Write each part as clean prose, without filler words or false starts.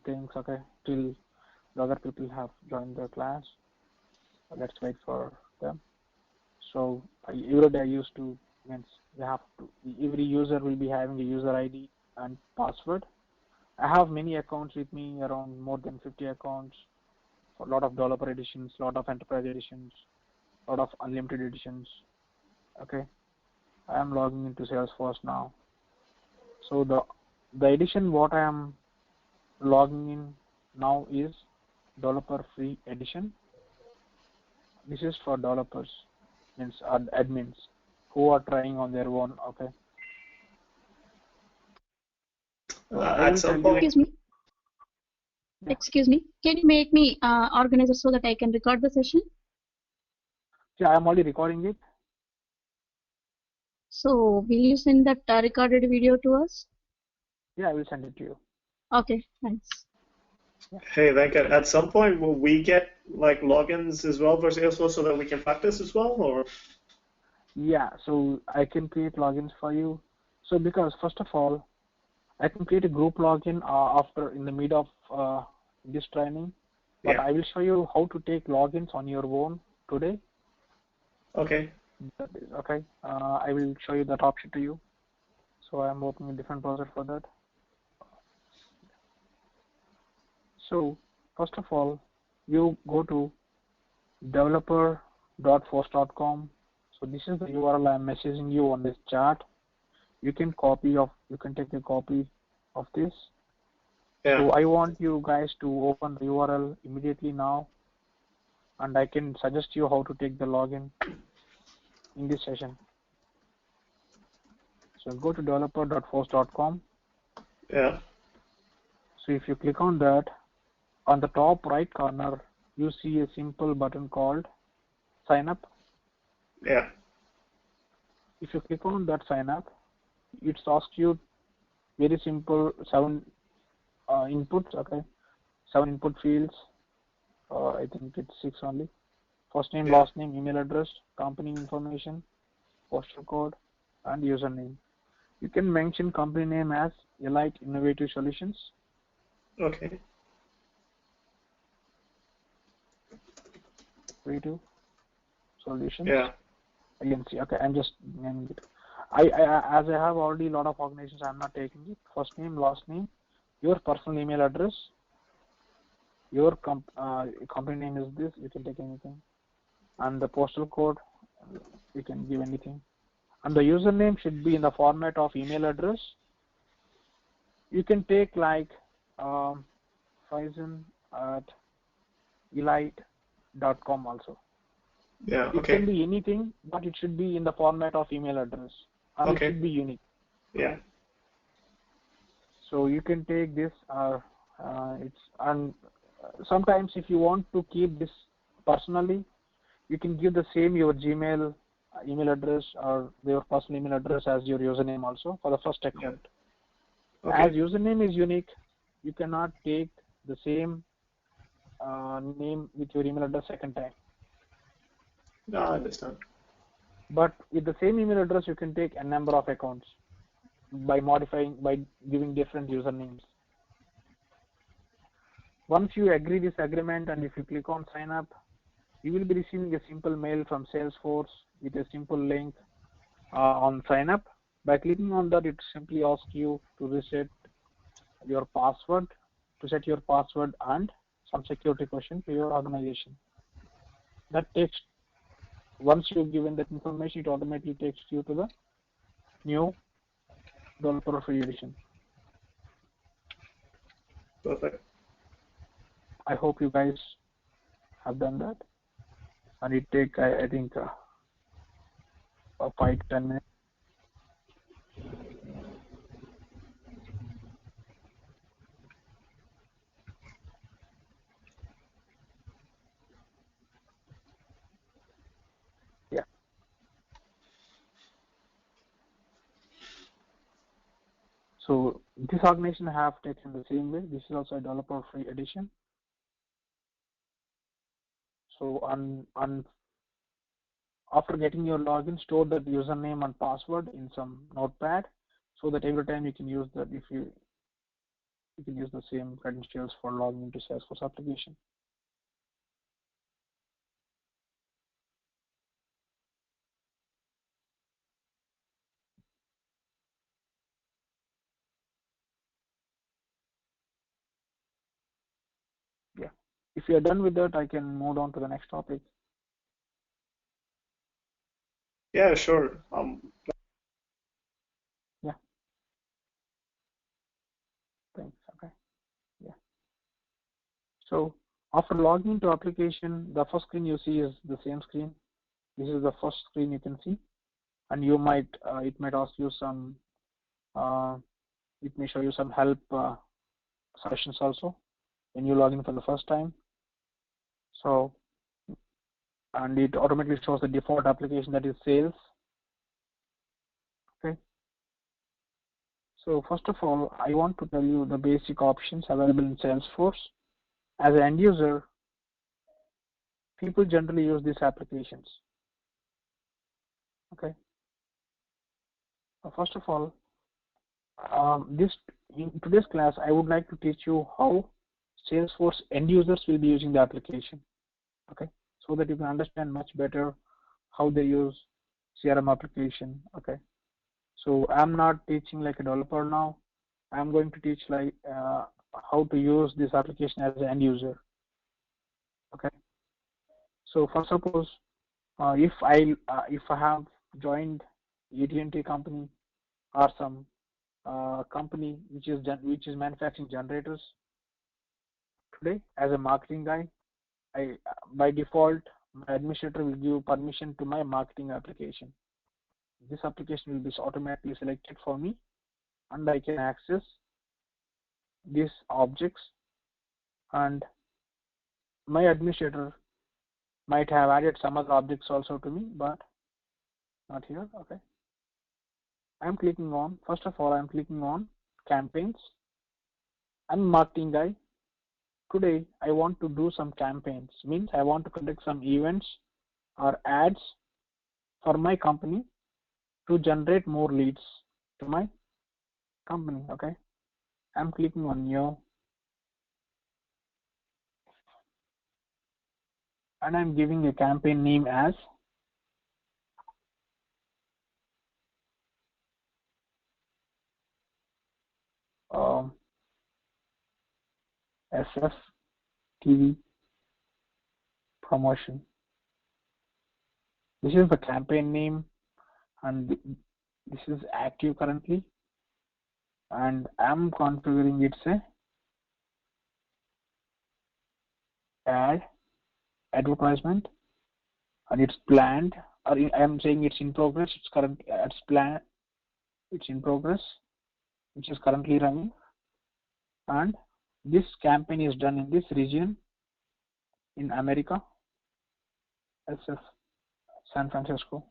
things, okay, till the other people have joined the class. Let's wait for them. So every day I used to means you have to every user will be having a user ID and password. I have many accounts with me, around more than 50 accounts, for a lot of developer editions, lot of enterprise editions, lot of unlimited editions. Okay, I am logging into Salesforce now. So the edition what I am logging in now is developer free edition. This is for developers, means admins who are trying on their own. Okay, so I At will tell some you. point. Excuse me. Yeah. Excuse me. Can you make me organizer so that I can record the session? Yeah, I am already recording it. So will you send that recorded video to us? Yeah, I will send it to you. Okay, thanks. Yeah. Hey, Venkat, at some point will we get like logins as well for Salesforce so that we can practice as well, or? Yeah, so I can create logins for you. So because first of all, I can create a group login after in the mid of this training, but Yeah. I will show you how to take logins on your own today. Okay. Okay, I will show you that option to you. So I am opening a different browser for that. So first of all, you go to developer.force.com. So this is the URL I am messaging you on this chat. You can take a copy of this. Yeah. So I want you guys to open the URL immediately now, and I can suggest you how to take the login in this session. So go to developer.force.com. Yeah. So if you click on that, on the top right corner, you see a simple button called sign up. Yeah. If you click on that sign up, it asks you very simple 7 inputs, okay, 7 input fields. I think it's 6 only. First name, last name, email address, company information, postal code, and username. You can mention company name as Elite Innovative Solutions. Okay. Innovative Solutions. Yeah. Agency. Okay, I'm just naming it. As I have already a lot of organizations, I'm not taking it. First name, last name, your personal email address, your company name is this. You can take anything, and the postal code, you can give anything, and the username should be in the format of email address. You can take like Faizan@elite.com also. Yeah. It Okay. can be anything, but it should be in the format of email address, and it Okay. should be unique. Yeah. So you can take this, sometimes if you want to keep this personally, you can give the same your Gmail email address or your personal email address as your username also for the first account. Okay. As username is unique, you cannot take the same name with your email address second time. No, I understand. But with the same email address, you can take a number of accounts by giving different usernames. Once you agree this agreement, and if you click on sign up, you will be receiving a simple mail from Salesforce with a simple link on sign up. By clicking on that, it simply asks you to reset your password, and some security question to your organization. That takes, once you've given that information, it automatically takes you to the new developer free edition. Perfect. I hope you guys have done that, and it take I think 5 to 10 minutes. Yeah. So this organization have taken the same way. This is also a developer free edition. So after getting your login, store that username and password in some notepad so that every time you can use that. If you you can use the same credentials for logging into Salesforce application. Yeah. If you're done with that, I can move on to the next topic. Yeah, sure. Yeah. Thanks. Okay. Yeah. So after logging into application, the first screen you see is the same screen. This is the first screen you can see, and you might it might ask you some it may show you some help suggestions also when you log in for the first time. So, and it automatically shows the default application, that is sales. Okay. So first of all, I want to tell you the basic options available in Salesforce. As an end user, people generally use these applications. Okay. First of all, in today's class, I would like to teach you how Salesforce end users will be using the application. Okay, so that you can understand much better how they use CRM application. Okay, so I'm not teaching like a developer now. I'm going to teach like how to use this application as an end user. Okay, so for suppose if I have joined AT&T company or some company which is manufacturing generators today as a marketing guy, I by default my administrator will give permission to my marketing application. This application will be automatically selected for me, and I can access these objects, and my administrator might have added some other objects also to me, but not here. Okay, I'm clicking on, first of all, I'm clicking on campaigns. I'm marketing guy. Today I want to do some campaigns, means I want to conduct some events or ads for my company to generate more leads to my company. Okay, I'm clicking on new, and I'm giving a campaign name as SF TV promotion. This is the campaign name, and this is active currently, and I'm configuring it's a ad advertisement, and it's planned, or I'm saying it's in progress. It's current, it's planned, it's in progress, which is currently running, and this campaign is done in this region in America, SF San Francisco,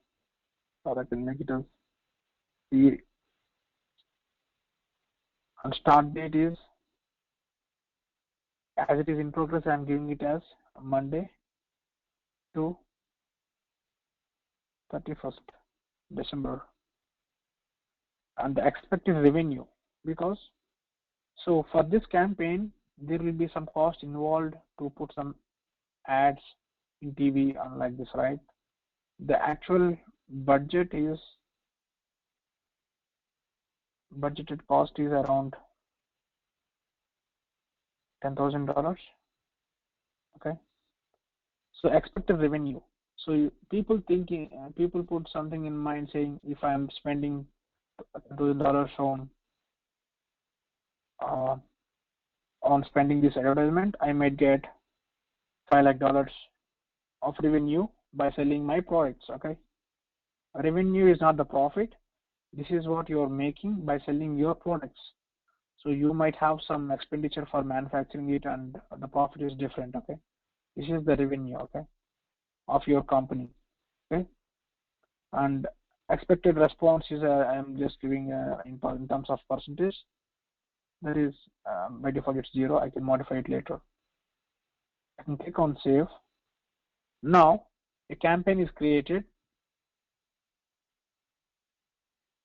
or I can make it as the, and start date is, as it is in progress, I'm giving it as Monday to 31st December, and the expected revenue, because so for this campaign there will be some cost involved to put some ads in TV and like this, right? The actual budget is budgeted cost is around $10,000. Okay, so expected revenue. So people put something in mind saying, if I'm spending $2,000 uh, on spending this advertisement, I might get $5 lakh of revenue by selling my products. Okay, revenue is not the profit. This is what you're making by selling your products. So you might have some expenditure for manufacturing it, and the profit is different. Okay, this is the revenue, okay, of your company. Okay, and expected response is I'm just giving in terms of percentage. That is by default it's 0. I can modify it later. I can click on save. Now a campaign is created.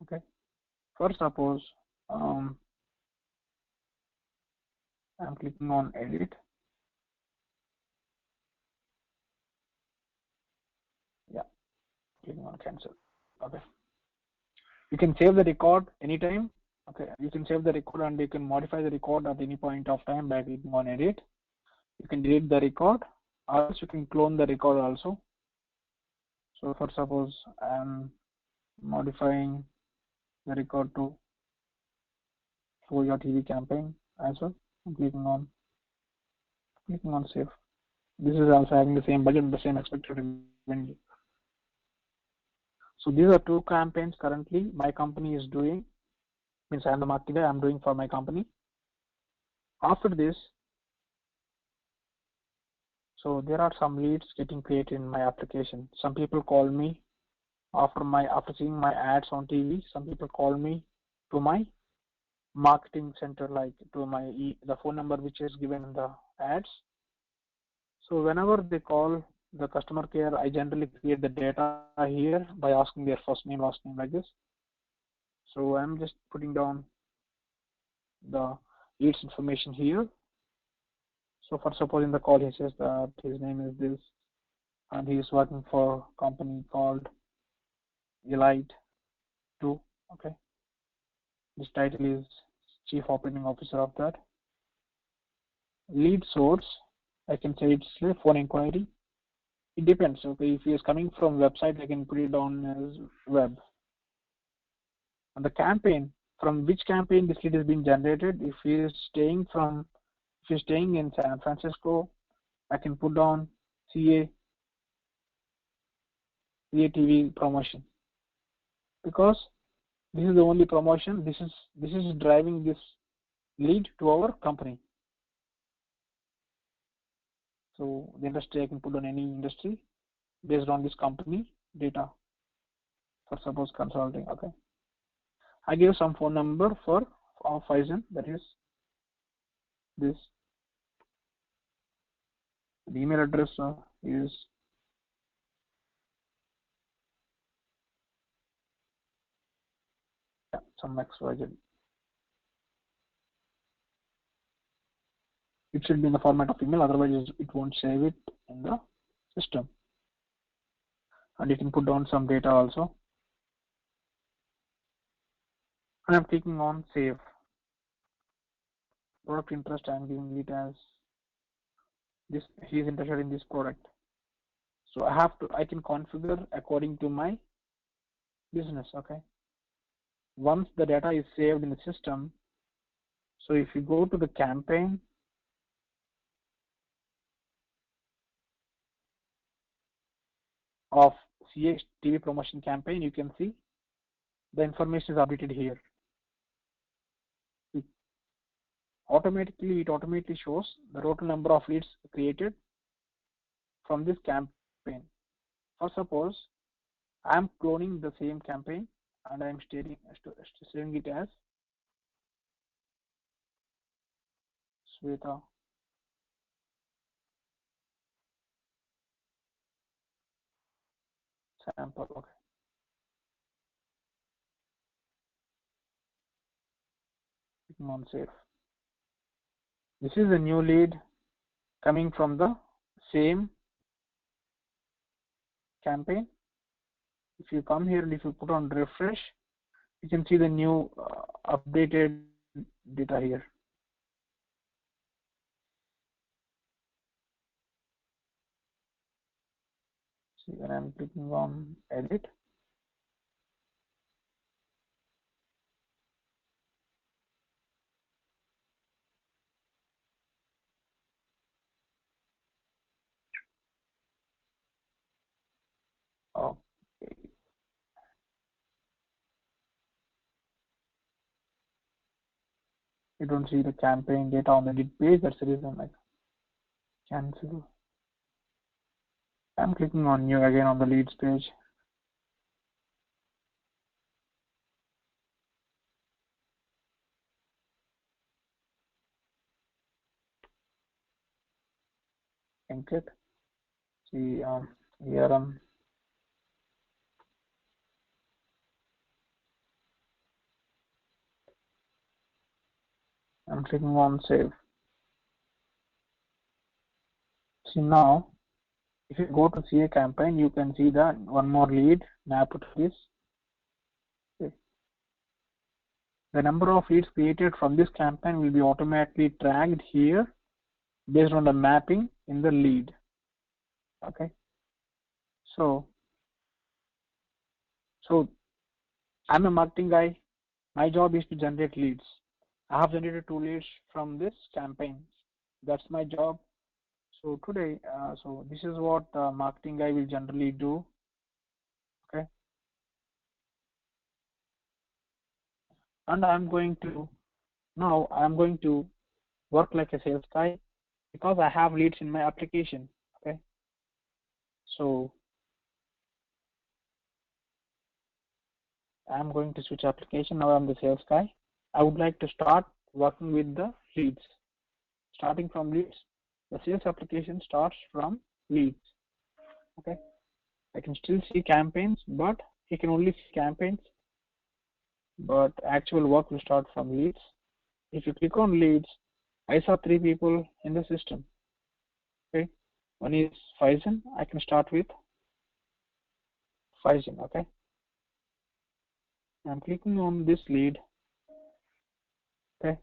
Okay, for suppose I'm clicking on edit. Yeah, clicking on cancel. Okay. You can save the record anytime. Okay, you can save the record and you can modify the record at any point of time by clicking on edit. You can delete the record, or else you can clone the record also. So for suppose I'm modifying the record to show your TV campaign as well. I'm clicking on save. This is also having the same budget, the same expected revenue. So these are two campaigns currently my company is doing. Means I'm the marketing guy, I'm doing for my company. After this, so there are some leads getting created in my application. Some people call me after seeing my ads on TV. Some people call me to my marketing center, like to my the phone number which is given in the ads. So whenever they call the customer care, I generally create the data here by asking their first name, last name, like this. So I'm just putting down the leads information here. So for suppose in the call he says that his name is this and he is working for a company called Elite 2. Okay. This title is Chief Operating Officer of that. Lead source, I can say it's a phone inquiry. It depends. Okay, if he is coming from website, I can put it down as web. And the campaign, from which campaign this lead is being generated. If he is staying in San Francisco, I can put down CA TV promotion, because this is the only promotion. This is driving this lead to our company. So the industry, I can put on any industry based on this company data. For suppose consulting. Okay, I give some phone number for Faizan, that is this. The email address is some XYZ. It should be in the format of email, otherwise it won't save it in the system. And you can put down some data also. And I'm clicking on save. Product interest, I'm giving it as this. He is interested in this product. So I can configure according to my business. Okay. Once the data is saved in the system, so if you go to the campaign, of CA TV promotion campaign, you can see the information is updated here. It automatically shows the total number of leads created from this campaign. For suppose I am cloning the same campaign and I am saving it as Sweta sample. Okay. Clicking on save. This is a new lead coming from the same campaign. If you come here and if you put on refresh, you can see the new updated data here. See, when I'm clicking on edit, okay, you don't see the campaign data on the edit page. That's the reason I cancel. I'm clicking on new again on the leads page. Link it. See here I'm clicking on save. See now, if you go to CA campaign, you can see that one more lead mapped to this. Okay. The number of leads created from this campaign will be automatically tracked here based on the mapping in the lead. Okay. So I'm a marketing guy. My job is to generate leads. I have generated 2 leads from this campaign. That's my job. So today, so this is what the marketing guy will generally do. Okay. And I'm going to work like a sales guy because I have leads in my application. Okay. So I'm going to switch application. Now I'm the sales guy. I would like to start working with the leads. Starting from leads, the sales application starts from leads. Okay. I can still see campaigns, but he can only see campaigns, but actual work will start from leads. If you click on leads, I saw 3 people in the system. Okay. One is Faizan. I can start with Faizan. Okay. I'm clicking on this lead. Okay.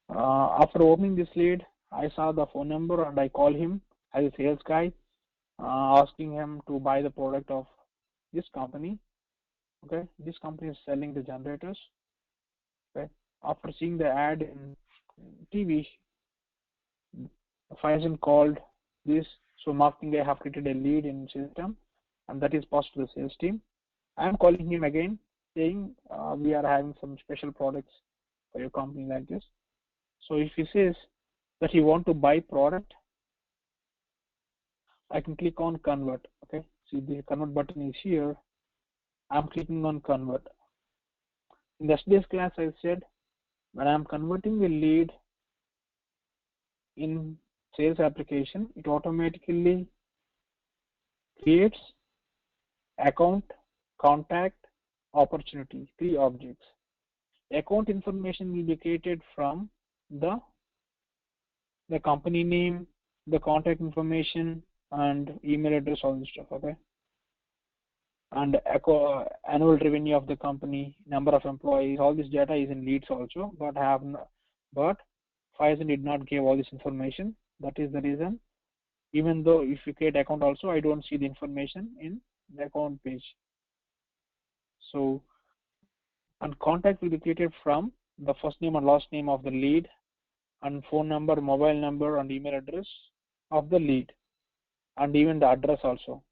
After opening this lead, I saw the phone number and I call him as a sales guy, asking him to buy the product of this company. Okay. This company is selling the generators. Okay. After seeing the ad in TV, Faizan called this. So marketing guy have created a lead in system, and that is passed to the sales team. I am calling him again, saying we are having some special products for your company like this. So if he says that he want to buy product, I can click on convert. Okay, see the convert button is here. I'm clicking on convert. In yesterday's class, I said when I'm converting a lead in sales application, it automatically creates account, contact, opportunity, 3 objects. Account information will be created from the company name, the contact information, and email address, all this stuff. Okay. And annual revenue of the company, number of employees, all this data is in leads also, but Faizan did not give all this information. That is the reason. Even though if you create account also, I don't see the information in the account page. So, and contact will be created from the first name and last name of the lead, and phone number, mobile number, and email address of the lead, and even the address also,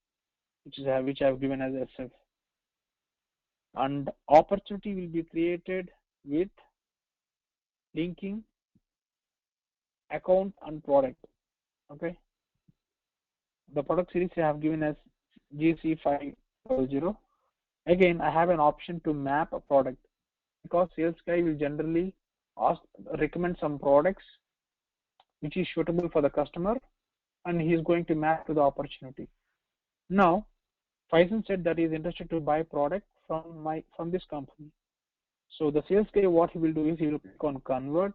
which I have given as SF. And opportunity will be created with linking account and product. Okay. The product series I have given as GC500. Again, I have an option to map a product because sales guy will generally recommend some products which is suitable for the customer, and he is going to map to the opportunity. Now, Faizan said that he is interested to buy product from this company. So the sales guy, what he will do is he will click on convert.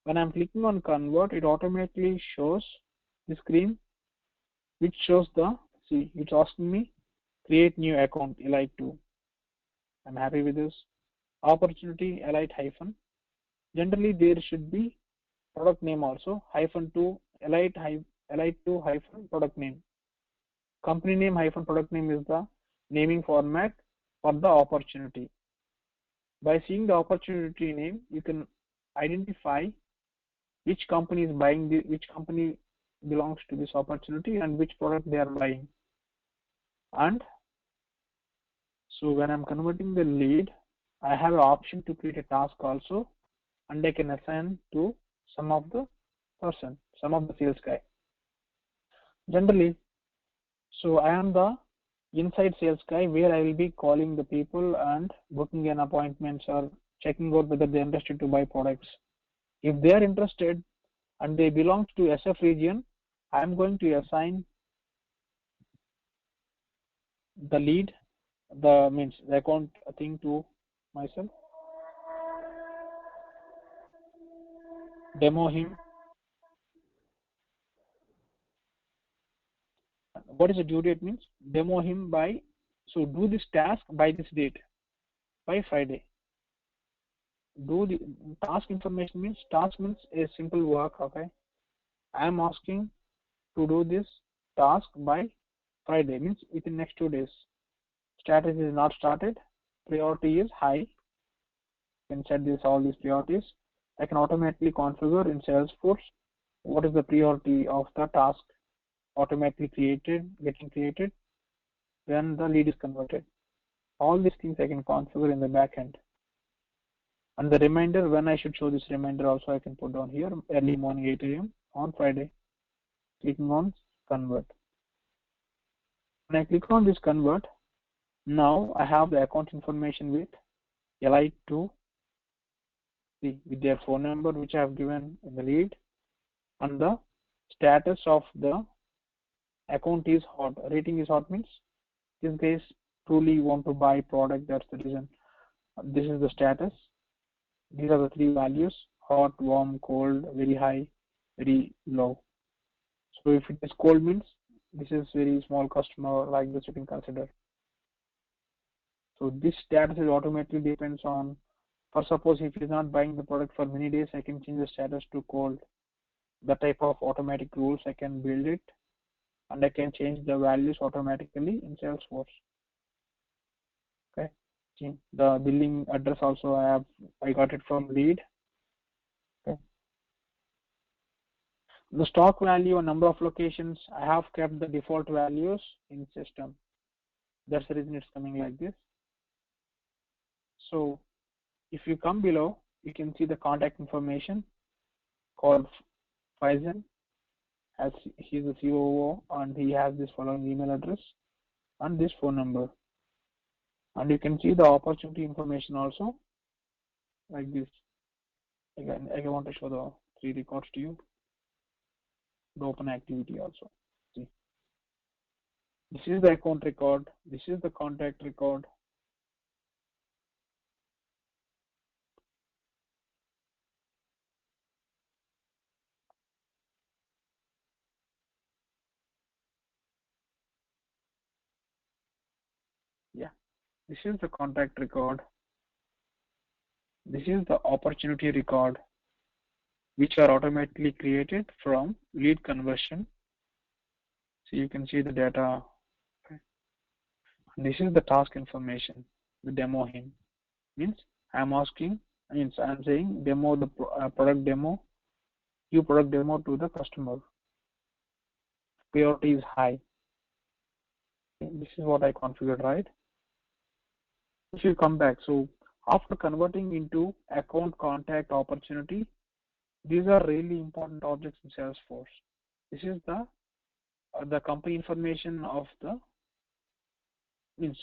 When I'm clicking on convert, it automatically shows the screen which shows it's asking me create new account Elite 2. I'm happy with this. Opportunity Elite hyphen. Generally there should be product name also -2 Elite 2 hyphen product name. Company name hyphen product name is the naming format for the opportunity. By seeing the opportunity name, you can identify which company is buying which company belongs to this opportunity and which product they are buying. And so when I'm converting the lead, I have an option to create a task also, and I can assign to some of the sales guy. Generally, so I am the inside sales guy where I will be calling the people and booking an appointments or checking out whether they're interested to buy products. If they are interested and they belong to SF region, I'm going to assign the lead, the account thing to myself, demo him, What is the due date means? Demo him by, so do this task by this date, by Friday. Do the task information means, task means a simple work, okay? I am asking to do this task by Friday, means within next 2 days. Status is not started, priority is high. You can set this, all these priorities. I can automatically configure in Salesforce what is the priority of the task automatically getting created when the lead is converted. All these things I can configure in the backend. And the reminder, when I should show this reminder also I can put down here, early morning 8 a.m. on Friday. Clicking on convert. When I click on this convert, now I have the account information with Li2, with their phone number which I have given in the lead, and the status of the account is hot. Rating is hot means this guys truly want to buy product, that's the reason. This is the status. These are the 3 values: hot, warm, cold, very high, very low. So if it is cold means this is very small customer, like this you can consider. So this status is automatically depends on, for suppose if he is not buying the product for many days, I can change the status to cold. The type of automatic rules I can build it, and I can change the values automatically in Salesforce. Okay, the billing address also I got it from lead. Okay, the stock value and number of locations, I have kept the default values in system. That's the reason it's coming like this. So if you come below, you can see the contact information called Faisal, as he's the COO, and he has this following email address and this phone number. And you can see the opportunity information also like this. Again, I want to show the 3 records to you. The open activity also. See, this is the account record, this is the contact record. Yeah, this is the contact record. This is the opportunity record, which are automatically created from lead conversion. So you can see the data. Okay. This is the task information, the demo him. Means I'm asking, means I'm saying demo the product demo, you product demo to the customer. Priority is high. This is what I configured, right? If you come back, so after converting into account, contact, opportunity, these are really important objects in Salesforce. This is the company information of the, means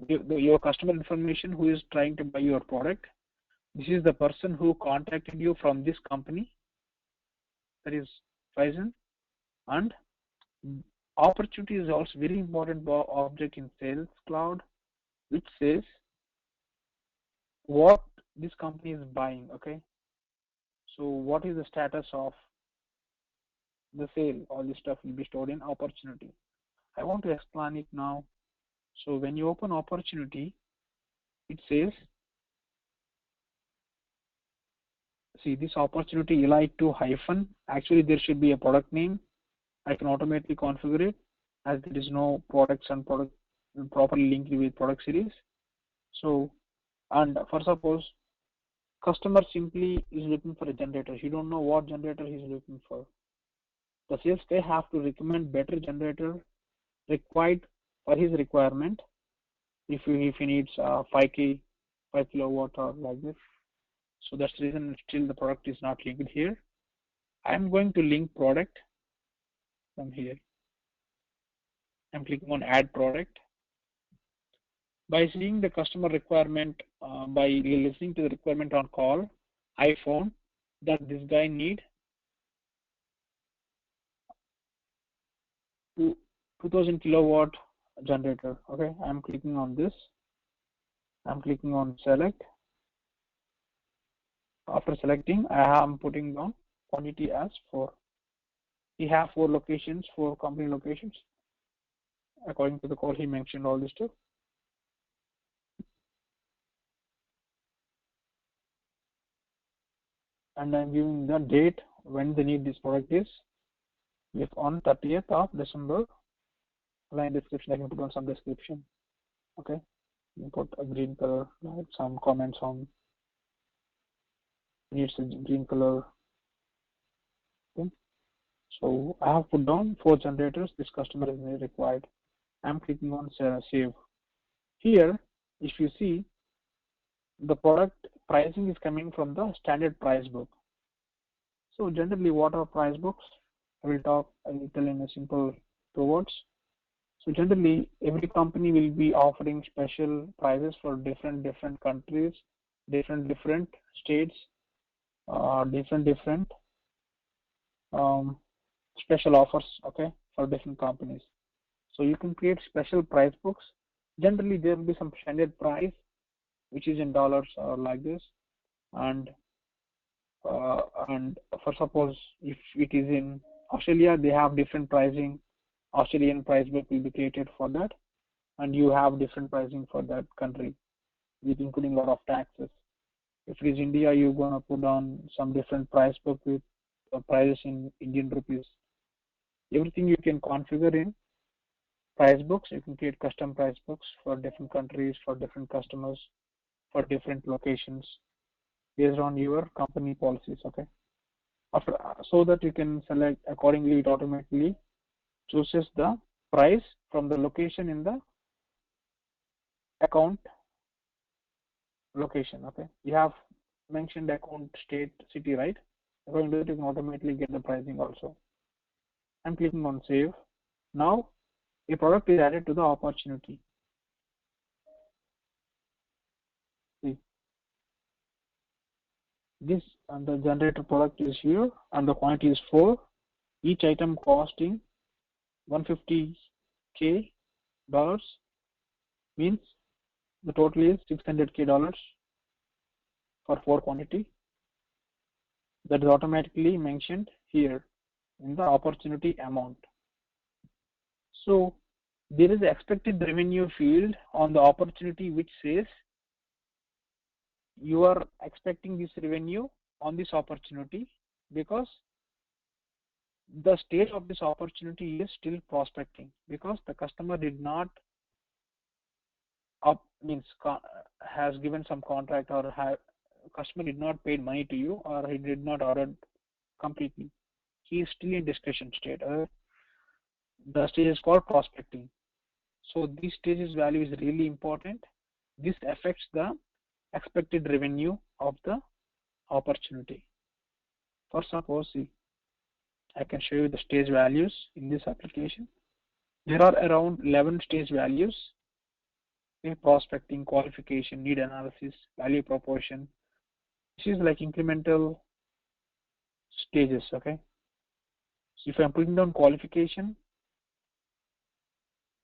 your customer information who is trying to buy your product. This is the person who contacted you from this company, that is Faisal. And opportunity is also very important object in Sales Cloud, which says what this company is buying. Okay, so what is the status of the sale? All this stuff will be stored in opportunity. I want to explain it now. So when you open opportunity, it says, see this opportunity Li2 hyphen, actually there should be a product name. I can automatically configure it as there is no products and product properly linked with product series. So, and for suppose customer simply is looking for a generator, he don't know what generator he's looking for. The sales guy have to recommend better generator required for his requirement. If he needs 5 kilowatt or like this. So that's the reason still the product is not linked here. I'm going to link product from here. I'm clicking on add product. By seeing the customer requirement, by listening to the requirement on call, I found that this guy need 2000 kilowatt generator. Okay, I'm clicking on this. I'm clicking on select. After selecting, I am putting down quantity as 4. We have 4 locations, 4 company locations. According to the call, he mentioned all this stuff. And I'm giving the date when they need this product is. If on 30th of December, line description, I can put on some description. Okay, you put a green color, like some comments on needs a green color. Okay. So I have put down 4 generators. This customer is required. I'm clicking on save. Here, if you see, the product pricing is coming from the standard price book. So generally, what are price books? I will tell in a simple 2 words. So generally, every company will be offering special prices for different countries, different states, different special offers, okay, for different companies. So you can create special price books. Generally, there will be some standard price, which is in dollars or like this, and for suppose if it is in Australia, they have different pricing. Australian price book will be created for that, and you have different pricing for that country, with including a lot of taxes. If it is India, you're gonna put on some different price book with prices in Indian rupees. Everything you can configure in price books. You can create custom price books for different countries, for different customers, for different locations, based on your company policies. Okay. After, so that you can select accordingly, it automatically chooses the price from the location in the account location. Okay, you have mentioned account, state, city, right? According to it, you can automatically get the pricing also. I'm clicking on save. Now a product is added to the opportunity. See, this and the generator product is here, and the quantity is 4. Each item costing $150K, means the total is $600K for 4 quantity. That is automatically mentioned here in the opportunity amount. So there is the expected revenue field on the opportunity which says you are expecting this revenue on this opportunity, because the stage of this opportunity is still prospecting, because the customer did not has given some contract, or customer did not pay money to you, or he did not order completely. He is still in discussion state. The stage is called prospecting. So this stage's value is really important. This affects the expected revenue of the opportunity. For suppose, I can show you the stage values in this application. There are around 11 stage values in prospecting, qualification, need analysis, value proposition. This is like incremental stages. Okay. So if I'm putting down qualification,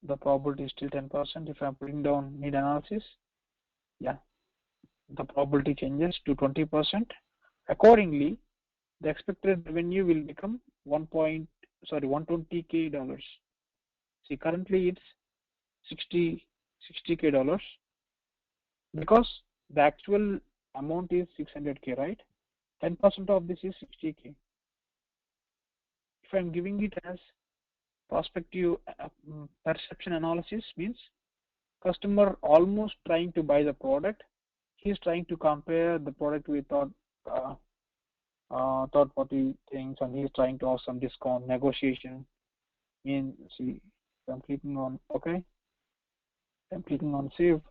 the probability is still 10%. If I'm putting down need analysis, yeah, the probability changes to 20%. Accordingly, the expected revenue will become $120K. See, currently it's $60K, because the actual amount is 600K, right? 10% of this is 60K. If I'm giving it as prospective perception analysis, means customer almost trying to buy the product. He is trying to compare the product with third party things, and he is trying to have some discount negotiation. See, I'm clicking on OK. I'm clicking on save.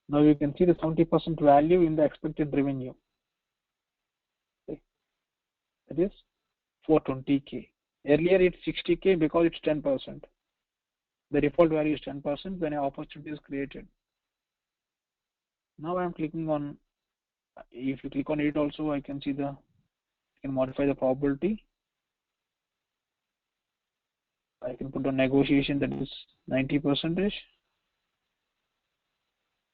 Now you can see the 70% value in the expected revenue. Okay. That is 420K. Earlier it's 60K because it's 10%. The default value is 10% when an opportunity is created. Now I'm clicking on, if you click on it also, I can see I can modify the probability. I can put a negotiation that is 90%.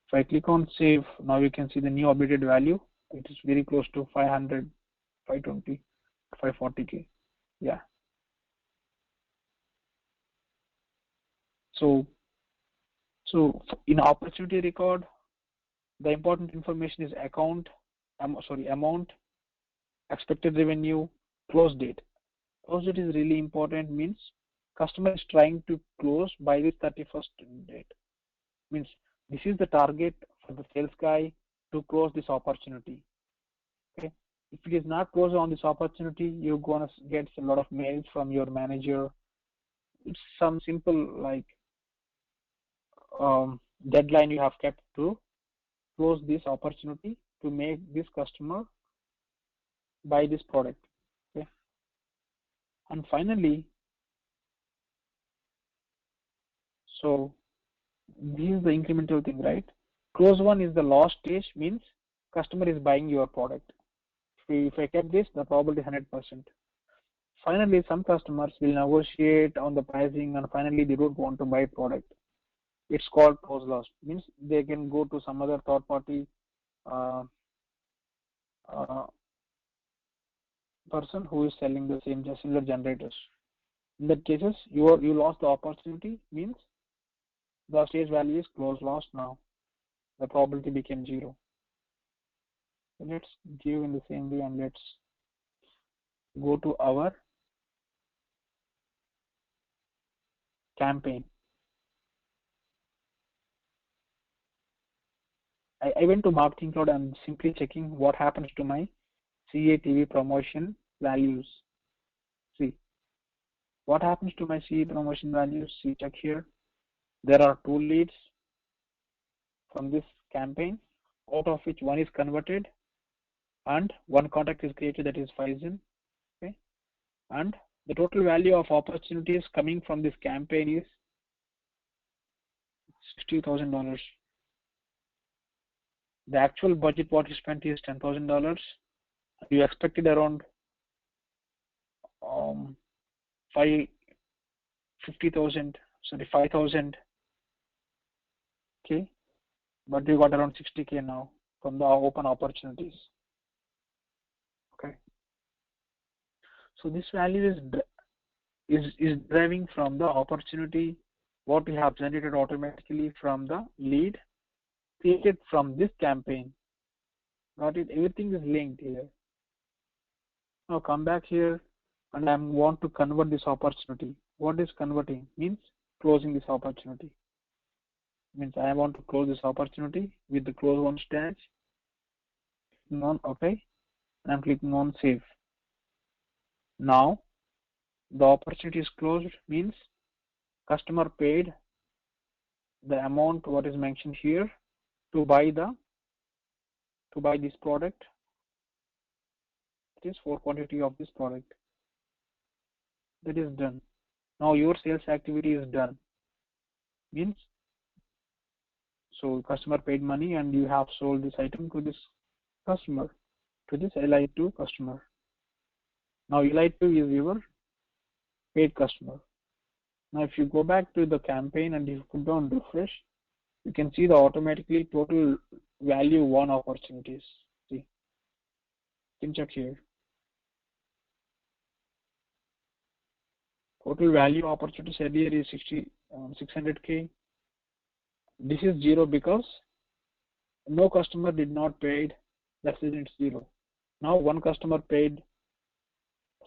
If I click on save, now you can see the new updated value. It is very close to 500, 520, 540K. Yeah. So in opportunity record, the important information is amount, expected revenue, close date. Close date is really important, means customer is trying to close by this 31st date. Means this is the target for the sales guy to close this opportunity. Okay. If it is not closed on this opportunity, you're gonna get a lot of mails from your manager. It's some simple like deadline you have kept to close this opportunity to make this customer buy this product. Okay. And finally, so this is the incremental thing, right? Close one is the last stage, means customer is buying your product. If I kept this, the probability is 100%. Finally, some customers will negotiate on the pricing and finally they don't want to buy product. It's called close loss, means they can go to some other third party uh, person who is selling the same similar generators. In that cases, you lost the opportunity, means the stage value is close loss now. The probability became 0. So let's give in the same way and let's go to our campaign. I went to Marketing Cloud and simply checking what happens to my CATV promotion values. See, what happens to my CA promotion values? See, check here. There are 2 leads from this campaign, out of which 1 is converted and 1 contact is created, that is Faizan. Okay, and the total value of opportunities coming from this campaign is $60,000. The actual budget what you spent is $10,000. You expected around 5,000. Okay, but you got around 60K now from the open opportunities. Okay, so this value is deriving from the opportunity what we have generated automatically from the lead created from this campaign. Got it? Everything is linked here. Now come back here and I want to convert this opportunity. What is converting? Means closing this opportunity. Means I want to close this opportunity with the close one stage. Non okay, and I'm clicking on save. Now the opportunity is closed, means customer paid the amount what is mentioned here to buy this product. It is for quantity of this product. That is done. Now your sales activity is done. Means so customer paid money and you have sold this item to this customer, to this LI2 customer. Now LI2 is your paid customer. Now if you go back to the campaign and you put down refresh, you can see the automatically total value 1 opportunities. See, you can check here. Total value opportunities earlier is 600K. This is 0 because no customer did not paid. That's it, it's 0. Now 1 customer paid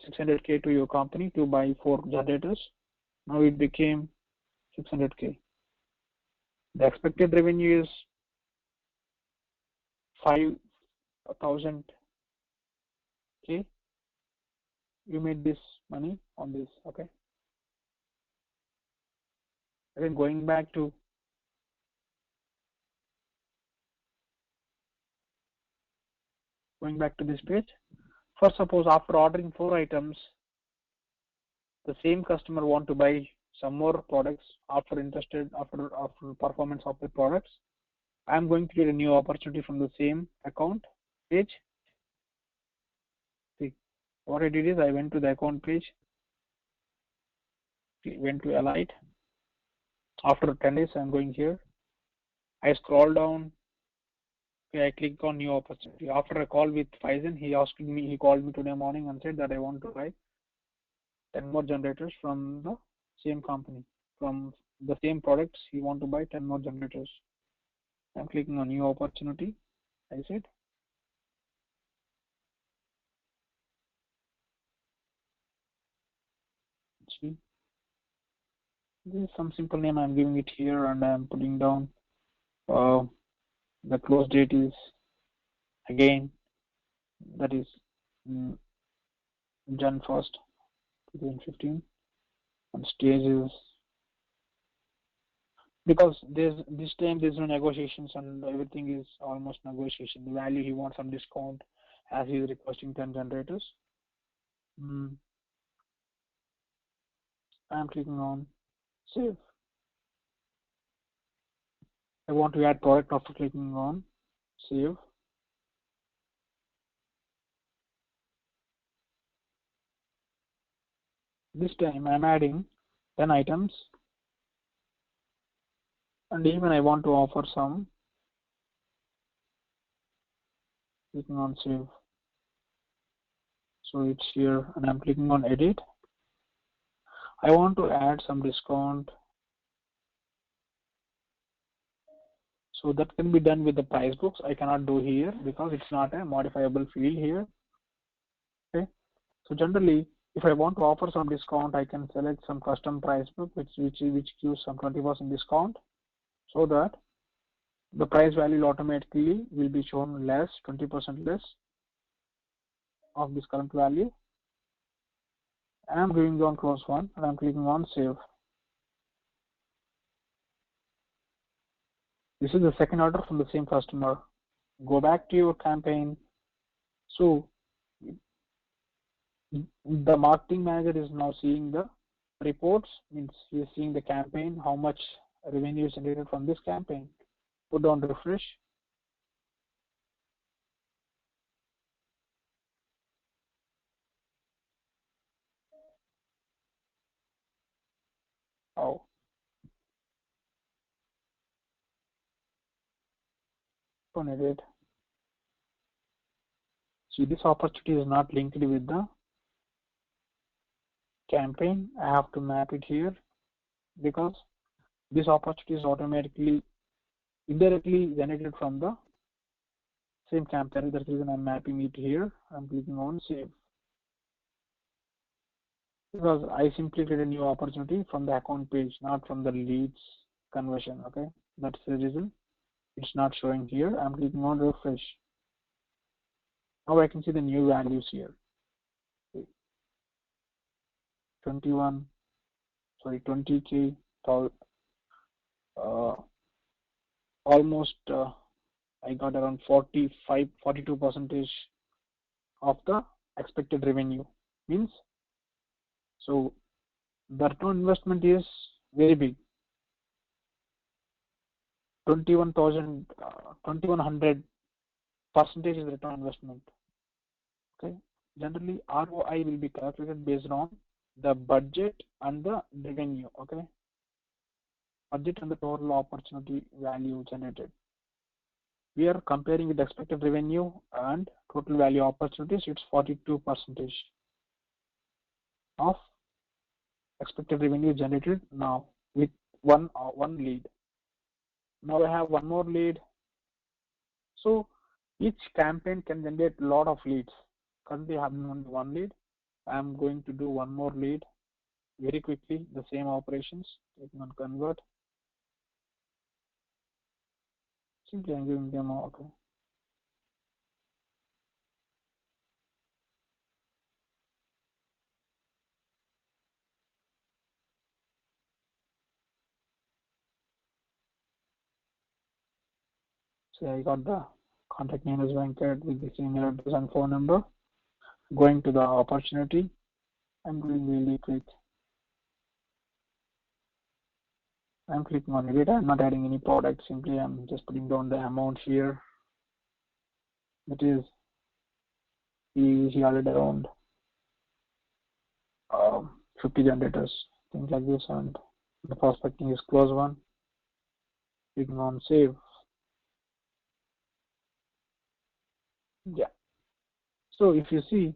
600K to your company to buy 4 generators. Now it became 600K. The expected revenue is 5,000K. You made this money on this. Okay. Again, going back to this page. First, suppose after ordering 4 items, the same customer want to buy some more products after performance of the products. I'm going to get a new opportunity from the same account page. See, what I did is I went to the account page, went to Allied. After 10 days, I'm going here. I scroll down. Okay, I click on new opportunity. After a call with Faizan, he called me today morning and said that I want to buy 10 more generators from the same company, from the same products, he want to buy 10 more generators. I'm clicking on new opportunity. I said, see, this is some simple name. I'm giving it here, and I'm putting down the close date is again, that is Jan 1st, 2015, and stage is, because this time there's no negotiations and everything is almost negotiation. The value he wants some discount as he's requesting 10 generators. I'm clicking on save. I want to add product after clicking on save. This time I'm adding 10 items, and even I want to offer some. Clicking on save. So it's here, and I'm clicking on edit. I want to add some discount. So that can be done with the price books. I cannot do here because it's not a modifiable field here. Okay. So generally, if I want to offer some discount, I can select some custom price book which gives some 20% discount, so that the price value automatically will be shown less, 20% less of this current value. I'm going on close one, and I'm clicking on save. This is the second order from the same customer. Go back to your campaign. So the marketing manager is now seeing the reports, means he is seeing the campaign, how much revenue is generated from this campaign. Put on refresh. Oh, don't edit. See, this opportunity is not linked with the campaign. I have to map it here because this opportunity is automatically indirectly generated from the same campaign. That's the reason I'm mapping it here. I'm clicking on save because I simply create a new opportunity from the account page, not from the leads conversion. Okay, that's the reason it's not showing here. I'm clicking on refresh. Now I can see the new values here. 20k, almost I got around 42% of the expected revenue. Means, so the return investment is very big. 2100 percentage is return investment. Okay, generally ROI will be calculated based on the budget and the revenue. Okay, budget and the total opportunity value generated. We are comparing with expected revenue and total value opportunities. It's 42% of expected revenue generated now with one lead. Now I have one more lead. So each campaign can generate a lot of leads. Currently I have only one lead. I'm going to do one more lead very quickly, the same operations. Clicking on convert. Simply I'm giving them okay. So I got the contact name as Venkat with the same email address and phone number. Going to the opportunity. I'm going really quick. I'm clicking on edit. I'm not adding any product. Simply I'm just putting down the amount here. That is, he added around 50 generators, things like this, and the prospecting is close one. Clicking on save. Yeah. So if you see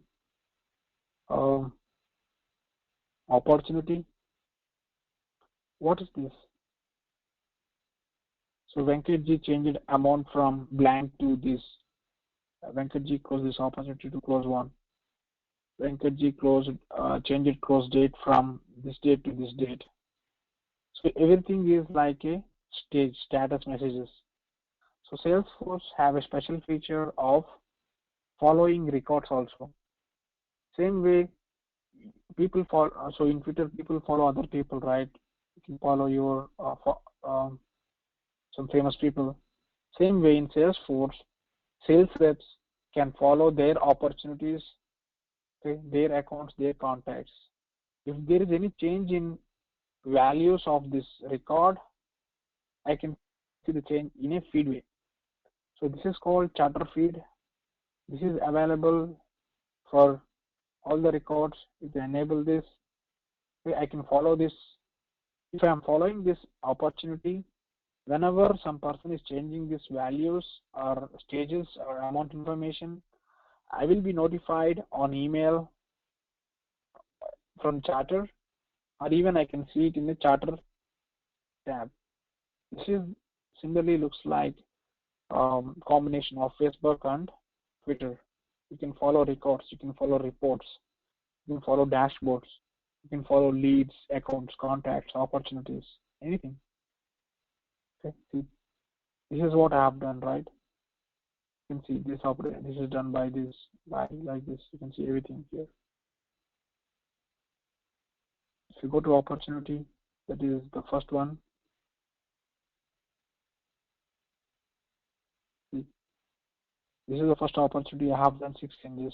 opportunity, what is this? So Venkatji changed amount from blank to this. Venkatji closed this opportunity to close one. Venkatji changed close date from this date to this date. So everything is like a status messages. So Salesforce have a special feature of following records also. Same way people follow. So in Twitter, people follow other people, right? You can follow your some famous people. Same way in Salesforce, sales reps can follow their opportunities, okay, their accounts, their contacts. If there is any change in values of this record, I can see the change in a feed way. So this is called charter feed. This is available for all the records. If I enable this, I can follow this. If I am following this opportunity, whenever some person is changing these values or stages or amount information, I will be notified on email from charter, or even I can see it in the charter tab. This is similarly looks like combination of Facebook and Twitter. You can follow records, you can follow reports, you can follow dashboards, you can follow leads, accounts, contacts, opportunities, anything. Okay, see, this is what I have done, right? You can see this this is done by this, by like this. You can see everything here. If you go to opportunity, that is the first one. See, this is the first opportunity. I have done 6 changes.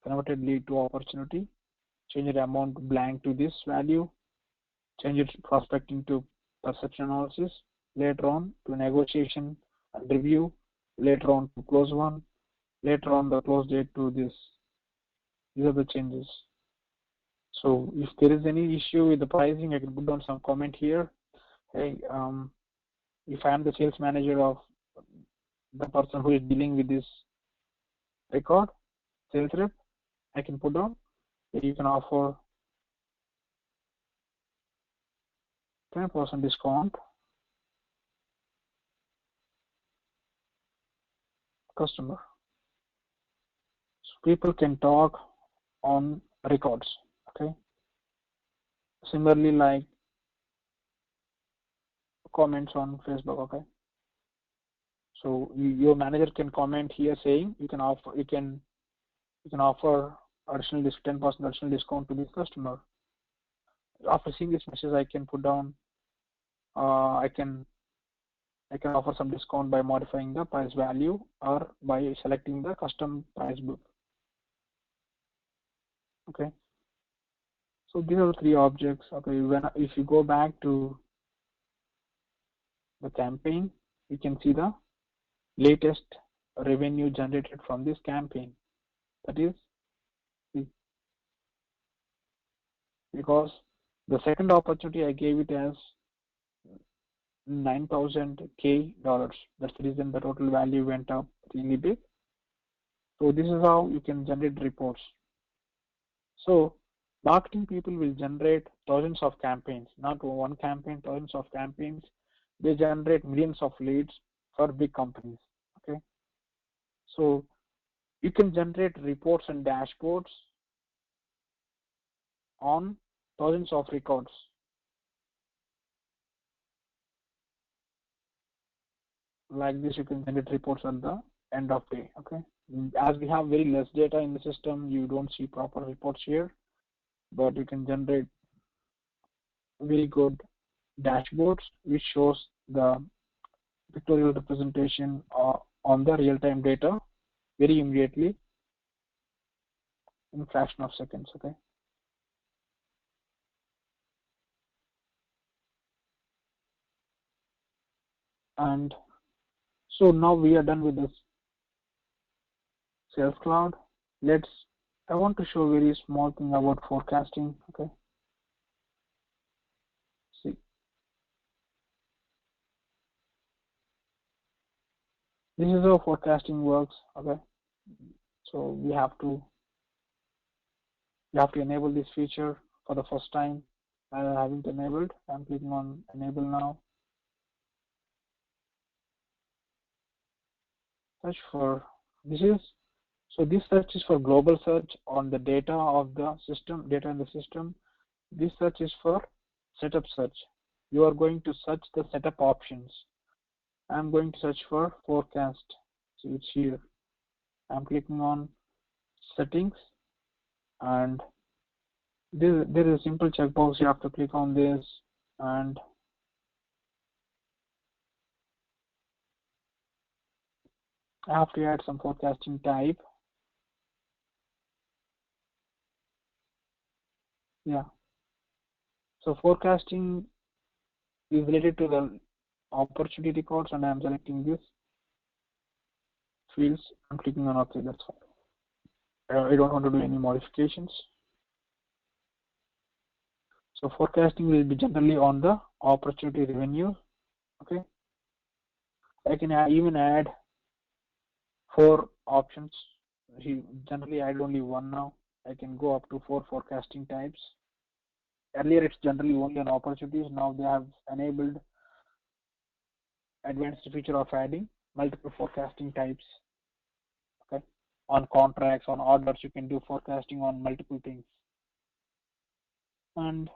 Converted lead to opportunity, change the amount blank to this value, change it prospecting to perception analysis, later on to negotiation and review, later on to close one, later on the close date to this. These are the changes. So if there is any issue with the pricing, I can put down some comment here. Hey, if I am the sales manager of the person who is dealing with this record, sales rep, I can put down that you can offer 10% discount customer. So people can talk on records. Okay. Similarly, like comments on Facebook. Okay. So your manager can comment here saying you can offer additional 10% additional discount to this customer. After seeing this message, I can put down I can offer some discount by modifying the price value or by selecting the custom price book. Okay. So these are the 3 objects. Okay. If you go back to the campaign, you can see the latest revenue generated from this campaign. That is because the second opportunity I gave it as $9,000. That's the reason the total value went up really big. So this is how you can generate reports. So marketing people will generate thousands of campaigns, not one campaign, thousands of campaigns. They generate millions of leads for big companies. Okay. So you can generate reports and dashboards on thousands of records. Like this, you can generate reports at the end of day. Okay. As we have very less data in the system, you don't see proper reports here, but you can generate very good dashboards which shows the pictorial representation on the real-time data very immediately in a fraction of seconds. Okay. And so now we are done with this Sales Cloud. I want to show a very small thing about forecasting. Okay. See, this is how forecasting works. Okay. So we have to enable this feature for the first time. I haven't enabled. I'm clicking on enable now. search for this is so this search is for global search on the data of the system, data in the system. This search is for setup search. You are going to search the setup options. I'm going to search for forecast. So it's here. I'm clicking on settings, and there is a simple checkbox. You have to click on this, and I have to add some forecasting type. Yeah. So forecasting is related to the opportunity records, and I'm selecting this fields. I'm clicking on OK. That's fine. I don't want to do any modifications. So forecasting will be generally on the opportunity revenue. Okay. I can even add 4 options. Generally, I add only 1 now. I can go up to 4 forecasting types. Earlier, it's generally only on opportunities. Now they have enabled advanced feature of adding multiple forecasting types. Okay, on contracts, on orders, you can do forecasting on multiple things, and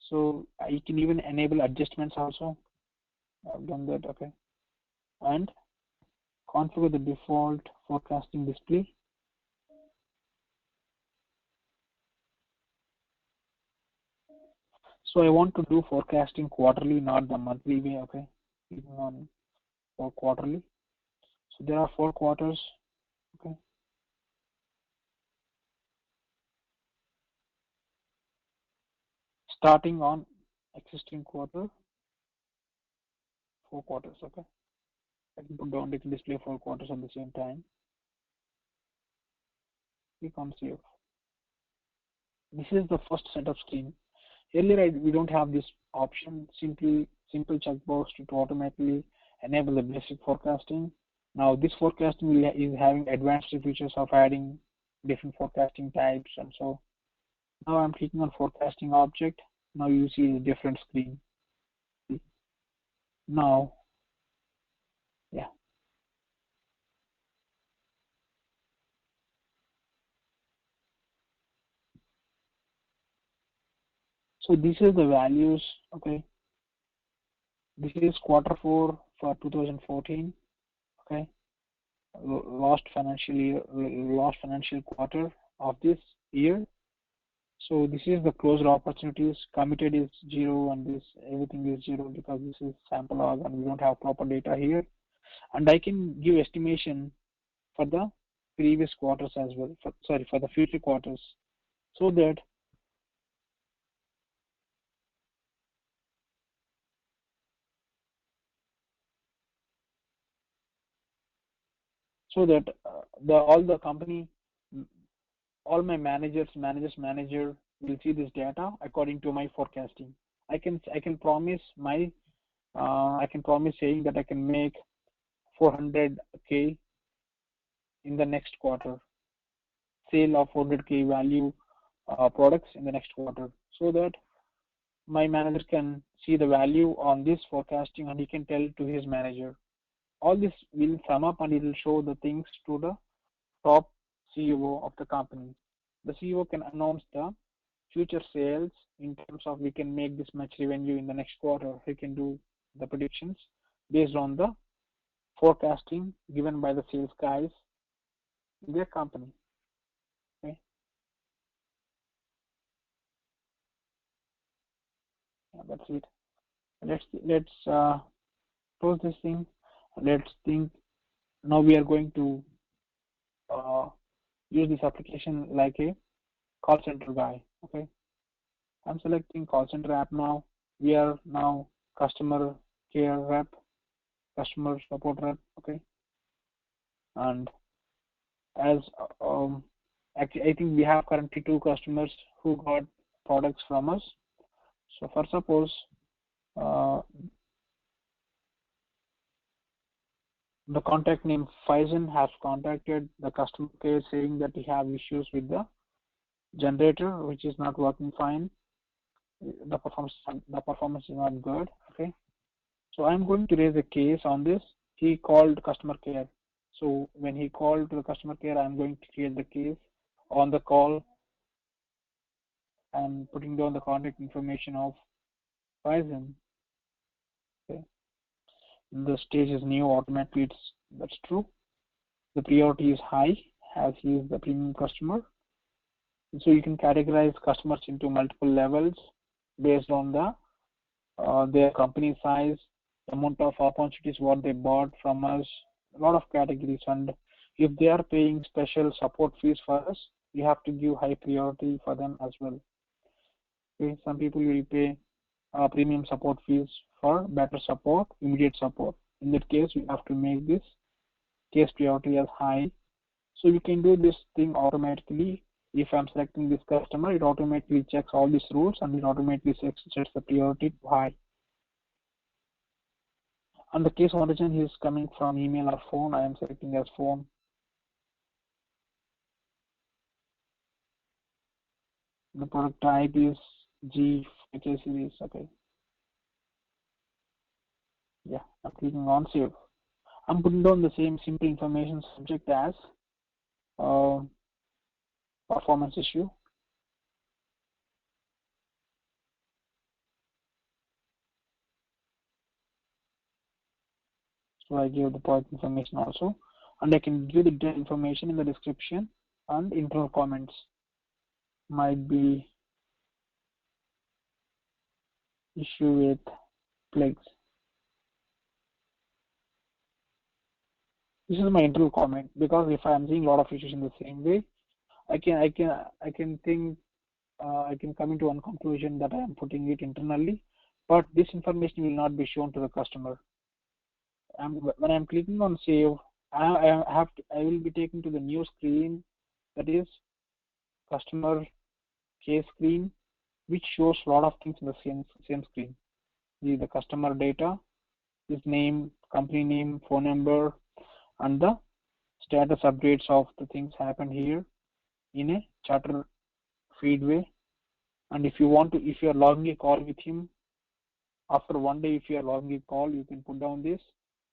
so you can even enable adjustments also. I've done that. Okay, and configure the default forecasting display. So I want to do forecasting quarterly, not the monthly way. Okay, clicking on for quarterly. So there are 4 quarters. Okay, starting on existing quarter, 4 quarters. Okay, I can put down, they can display 4 quarters at the same time. Click on save. This is the first setup screen. Earlier we don't have this option. Simple checkbox to automatically enable the basic forecasting. Now this forecasting is having advanced features of adding different forecasting types, and so now I'm clicking on forecasting object. Now you see a different screen. Now, yeah. So this is the values. Okay. This is quarter 4 for 2014. Okay. Last financial quarter of this year. So this is the closed opportunities. Committed is 0, and this everything is 0 because this is sample log and we don't have proper data here. And I can give estimation for the previous quarters as well. For the future quarters, so that all the company, all my manager will see this data according to my forecasting. I can promise saying that I can make 400K in the next quarter, sale of 400K value products in the next quarter, so that my manager can see the value on this forecasting and he can tell to his manager. All this will sum up and it will show the things to the top CEO of the company. The CEO can announce the future sales in terms of we can make this much revenue in the next quarter. He can do the predictions based on the forecasting given by the sales guys in their company. Okay. Yeah, that's it. Let's close this thing. Let's think. Now we are going to use this application like a call center guy. Okay. I'm selecting call center app now. We are now customer care rep, customer support rep. Okay. And as actually, I think we have currently 2 customers who got products from us. So for suppose the contact name Faizan has contacted the customer care saying that he have issues with the generator which is not working fine. The performance is not good. Okay. So I'm going to raise a case on this. he called customer care. So when he called to the customer care, I'm going to create the case on the call and putting down the contact information of Faizan. Okay. The stage is new, automatically that's true. The priority is high as he is the premium customer. So you can categorize customers into multiple levels based on their company size, amount of opportunities what they bought from us, a lot of categories. And if they are paying special support fees for us, we have to give high priority for them as well. Okay, some people will pay premium support fees for better support, immediate support. In that case, we have to make this case priority as high. So you can do this thing automatically. If I'm selecting this customer, it automatically checks all these rules and it automatically sets the priority to high. And the case origin is coming from email or phone. I am selecting as phone. The product type is G case series. Okay. Yeah, I'm clicking on save. I'm putting down the same simple information subject as performance issue. So I give the product information also, and I can give the information in the description and internal comments. Might be issue with plagues. This is my internal comment, because if I am seeing a lot of issues in the same way, I can think I can come into one conclusion that I am putting it internally, but this information will not be shown to the customer. When I'm clicking on save, I will be taken to the new screen, that is customer case screen, which shows a lot of things in the same screen. The customer data, his name, company name, phone number, and the status updates of the things happened here in a chatter feed way. And if you are logging a call with him, after one day, if you are logging a call, you can put down this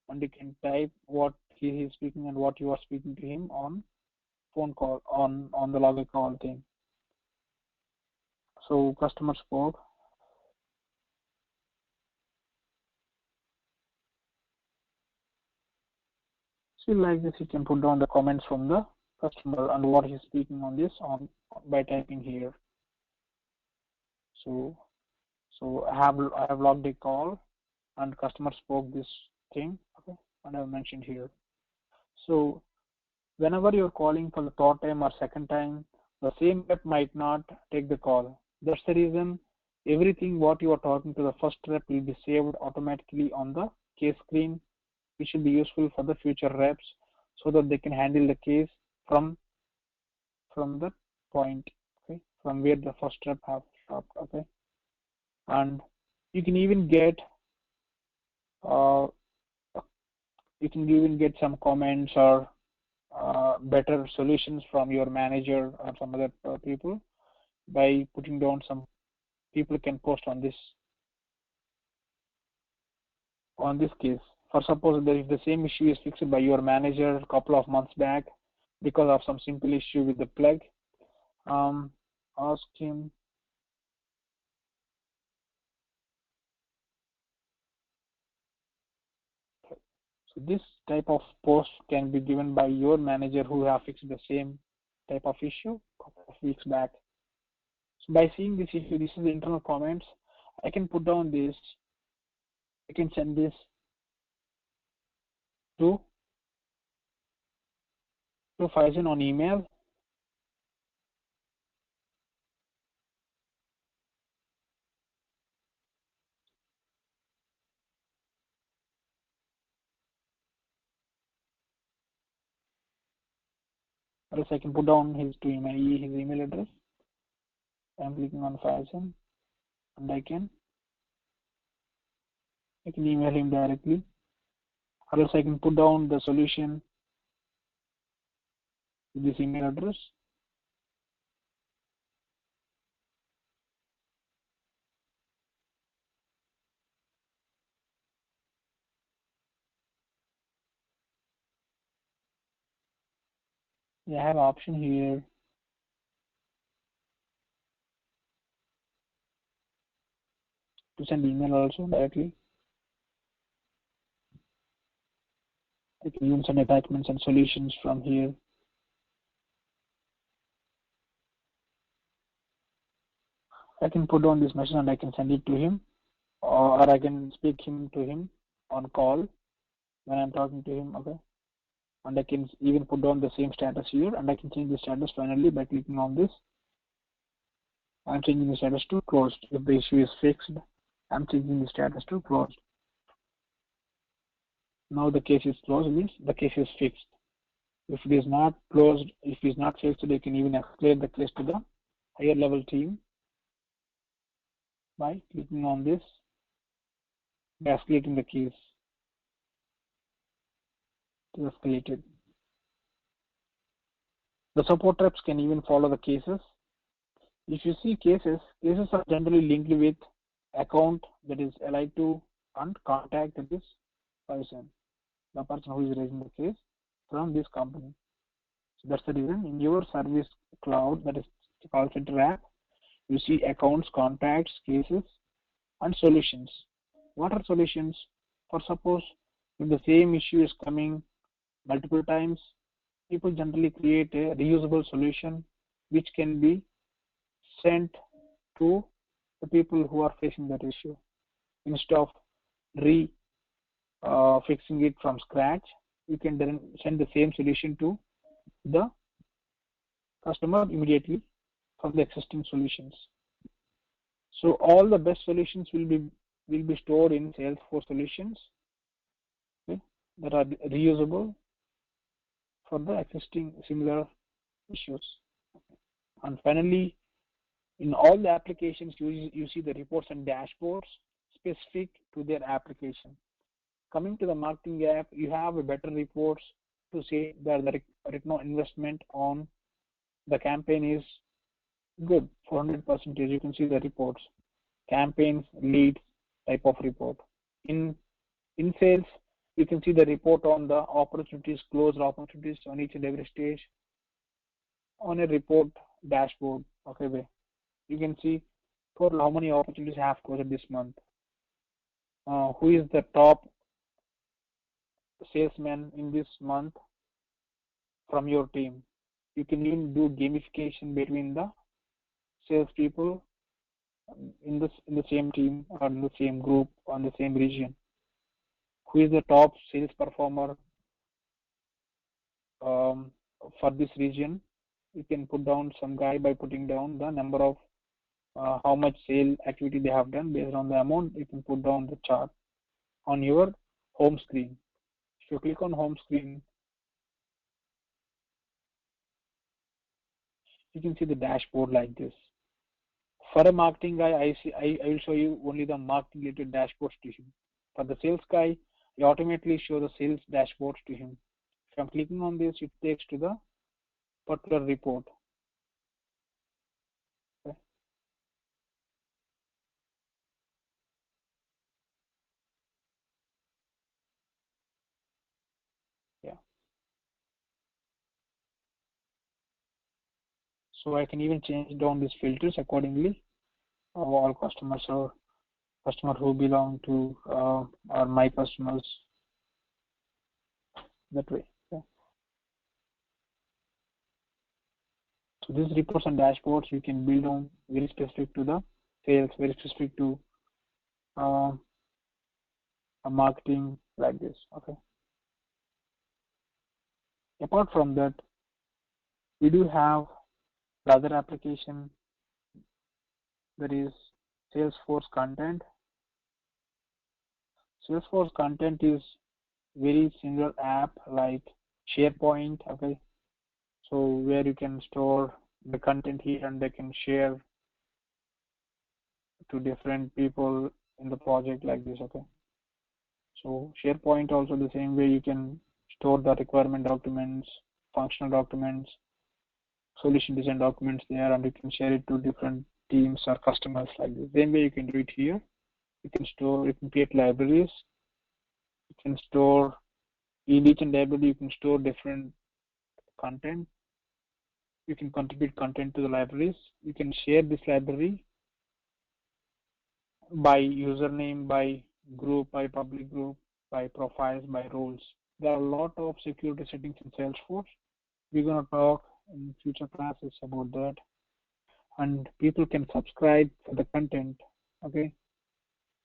and you can type what he is speaking and what you are speaking to him on phone call, on the log a call thing. So customer support. So like this, you can put down the comments from the customer and what he's speaking on this by typing here. So I have logged a call and customer spoke this thing, okay, and I've mentioned here. So whenever you're calling for the third time or second time, the same rep might not take the call. That's the reason everything what you are talking to the first rep will be saved automatically on the case screen, which will be useful for the future reps so that they can handle the case from the point, okay, from where the first rep have stopped, okay. And you can even get some comments or better solutions from your manager or some other people by putting down some people can post on this case. For suppose that if the same issue is fixed by your manager a couple of months back because of some simple issue with the plug, ask him so this type of post can be given by your manager who have fixed the same type of issue a couple of weeks back. So by seeing this issue, this is the internal comments, I can put down this, I can send this to Faizan on email. Or else I can put down his email address. I'm clicking on Faizan and I can email him directly. Or else I can put down the solution with this email address. You have option here to send email also directly. You can even send attachments and solutions from here. I can put on this message and I can send it to him, or I can speak to him on call when I'm talking to him, okay? And I can even put down the same status here, and I can change the status finally by clicking on this. I'm changing the status to closed. If the issue is fixed, I'm changing the status to closed. Now the case is closed, means the case is fixed. If it is not closed, if it is not fixed, you can even escalate the case to the higher level team by clicking on this, by escalating the case to escalated. The support reps can even follow the cases. If you see cases are generally linked with account that is allied to and contact that is person, the person who is raising the case from this company. So that's the reason in your service cloud, that is call center app, you see accounts, contacts, cases, and solutions. What are solutions? For suppose if the same issue is coming multiple times, people generally create a reusable solution which can be sent to the people who are facing that issue. Instead of fixing it from scratch, you can then send the same solution to the customer immediately from the existing solutions. So all the best solutions will be stored in Salesforce solutions, okay, that are reusable for the existing similar issues. And finally, in all the applications, you see the reports and dashboards specific to their application. Coming to the marketing app, you have a better reports to say that the return on investment on the campaign is good, 400%. You can see the reports, campaigns, leads type of report. In sales, you can see the report on the opportunities, closed opportunities on each and every stage on a report dashboard. Okay, you can see total how many opportunities have closed this month. Who is the top salesman in this month from your team? You can even do gamification between the salespeople in the same team or in the same group on the same region. Who is the top sales performer for this region? You can put down some guy by putting down the number of how much sale activity they have done. Based on the amount, you can put down the chart on your home screen. If you click on home screen, you can see the dashboard like this. For a marketing guy, I will show you only the marketing related dashboards to him. For the sales guy, I automatically show the sales dashboards to him. If I'm clicking on this, it takes to the particular report. Okay. Yeah. So I can even change down these filters accordingly. All customers or customer who belong to are my customers, that way. Okay. So these reports and dashboards you can build on very specific to the sales, very specific to a marketing like this. Okay. Apart from that, we do have the other application, that is Salesforce Content. Salesforce Content is very similar app like SharePoint. Okay, so where you can store the content here and they can share to different people in the project like this. Okay, so SharePoint also the same way, you can store the requirement documents, functional documents, solution design documents there, and you can share it to different teams or customers like this. Same way you can do it here. You can create libraries. You can store in each and every, you can store different content You can contribute content to the libraries. You can share this library by username, by group, by public group, by profiles, by roles. There are a lot of security settings in Salesforce. We're going to talk in future classes about that. And people can subscribe for the content, okay?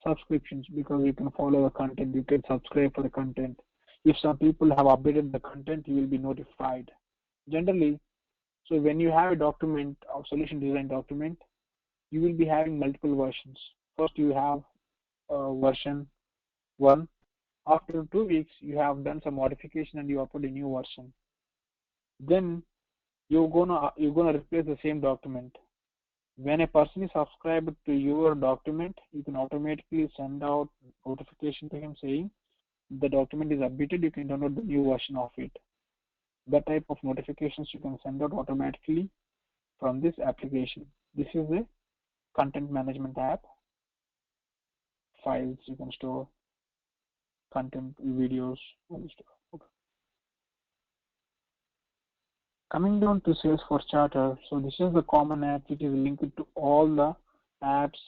Subscriptions, because you can follow the content, you can subscribe for the content. If some people have updated the content, you will be notified. Generally, so when you have a document or solution design document, you will be having multiple versions. First, you have version 1. After 2 weeks, you have done some modification and you upload a new version. Then you're gonna replace the same document. When a person is subscribed to your document, you can automatically send out notification to him saying the document is updated, you can download the new version of it. That type of notifications you can send out automatically from this application. This is the content management app. Files you can store, content, videos, all this stuff. Okay. Coming down to Salesforce Charter, so this is the common app which is linked to all the apps.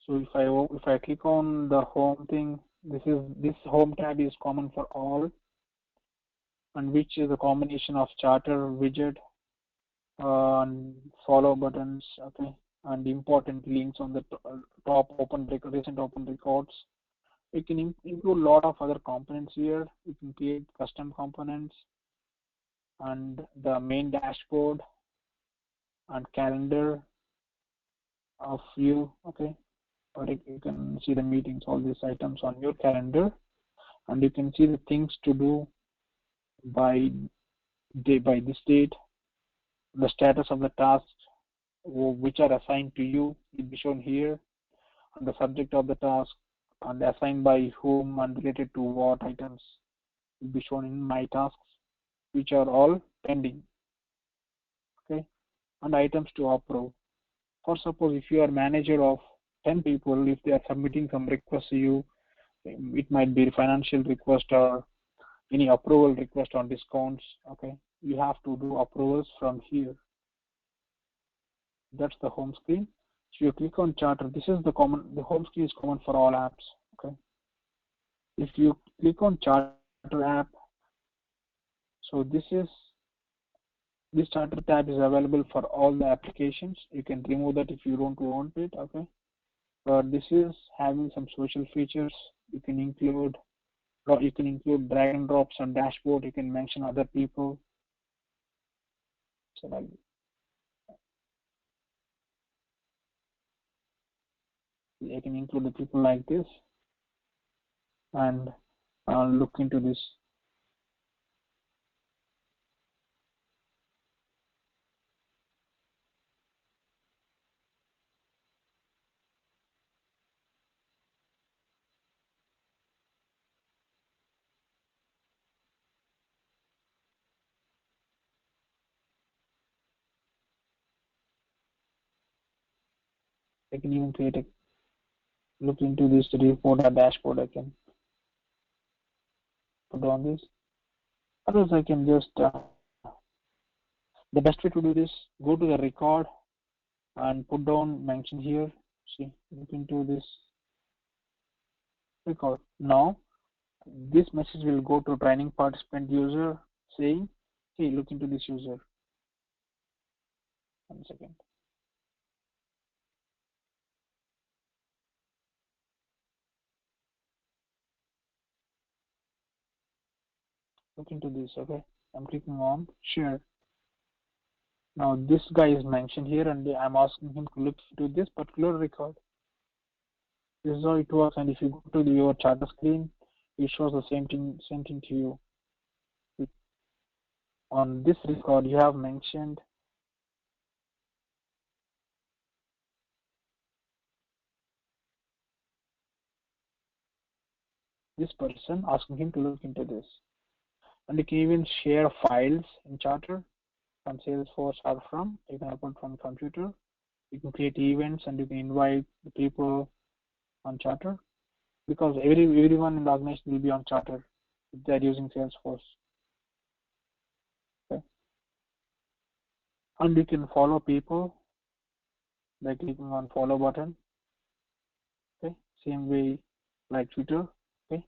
So if I click on the home thing, this home tab is common for all, and which is a combination of Charter widget and follow buttons, okay, and important links on the top recent open records. You can include a lot of other components here. You can create custom components and the main dashboard and calendar of you, okay, or you can see the meetings, all these items on your calendar, and you can see the things to do by this date, the status of the tasks which are assigned to you will be shown here, and the subject of the task and assigned by whom and related to what items will be shown in my tasks, which are all pending, okay, and items to approve. For suppose if you are manager of 10 people, if they are submitting some requests to you, it might be a financial request or any approval request on discounts, okay, you have to do approvals from here. That's the home screen. So you click on Charter. This is the home screen is common for all apps, okay. If you click on Charter app, so this Charter tab is available for all the applications. You can remove that if you don't want it, okay. But this is having some social features. You can include drag and drops on dashboard. You can mention other people. So I can include the people like this, and I'll look into this. I can even look into this report or dashboard. I can put on this. Otherwise, I can just the best way to do this: go to the record and put down mention here. See, look into this record. Now, this message will go to training participant user saying, "Hey, look into this user." 1 second. Look into this, okay. I'm clicking on share. Now this guy is mentioned here, and I'm asking him to look into this particular record. This is how it works, and if you go to your charter screen, it shows the same thing to you. On this record, you have mentioned this person, asking him to look into this. And you can even share files in Charter from Salesforce or from, you can open from computer. You can create events and you can invite the people on Charter, because everyone in the organization will be on Charter if they're using Salesforce. Okay. And you can follow people by clicking on follow button. Okay, same way like Twitter. Okay,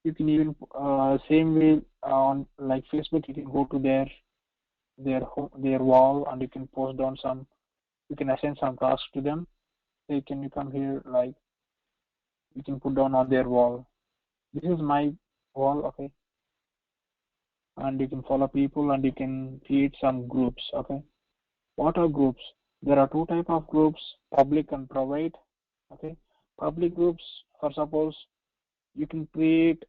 you can even same way on like Facebook. You can go to their wall and you can post down some. You can assign some tasks to them. They can you come here like you can put down on their wall. This is my wall. Okay, and you can follow people and you can create some groups. Okay, what are groups? There are two type of groups: public and private. Okay, public groups, for suppose you can create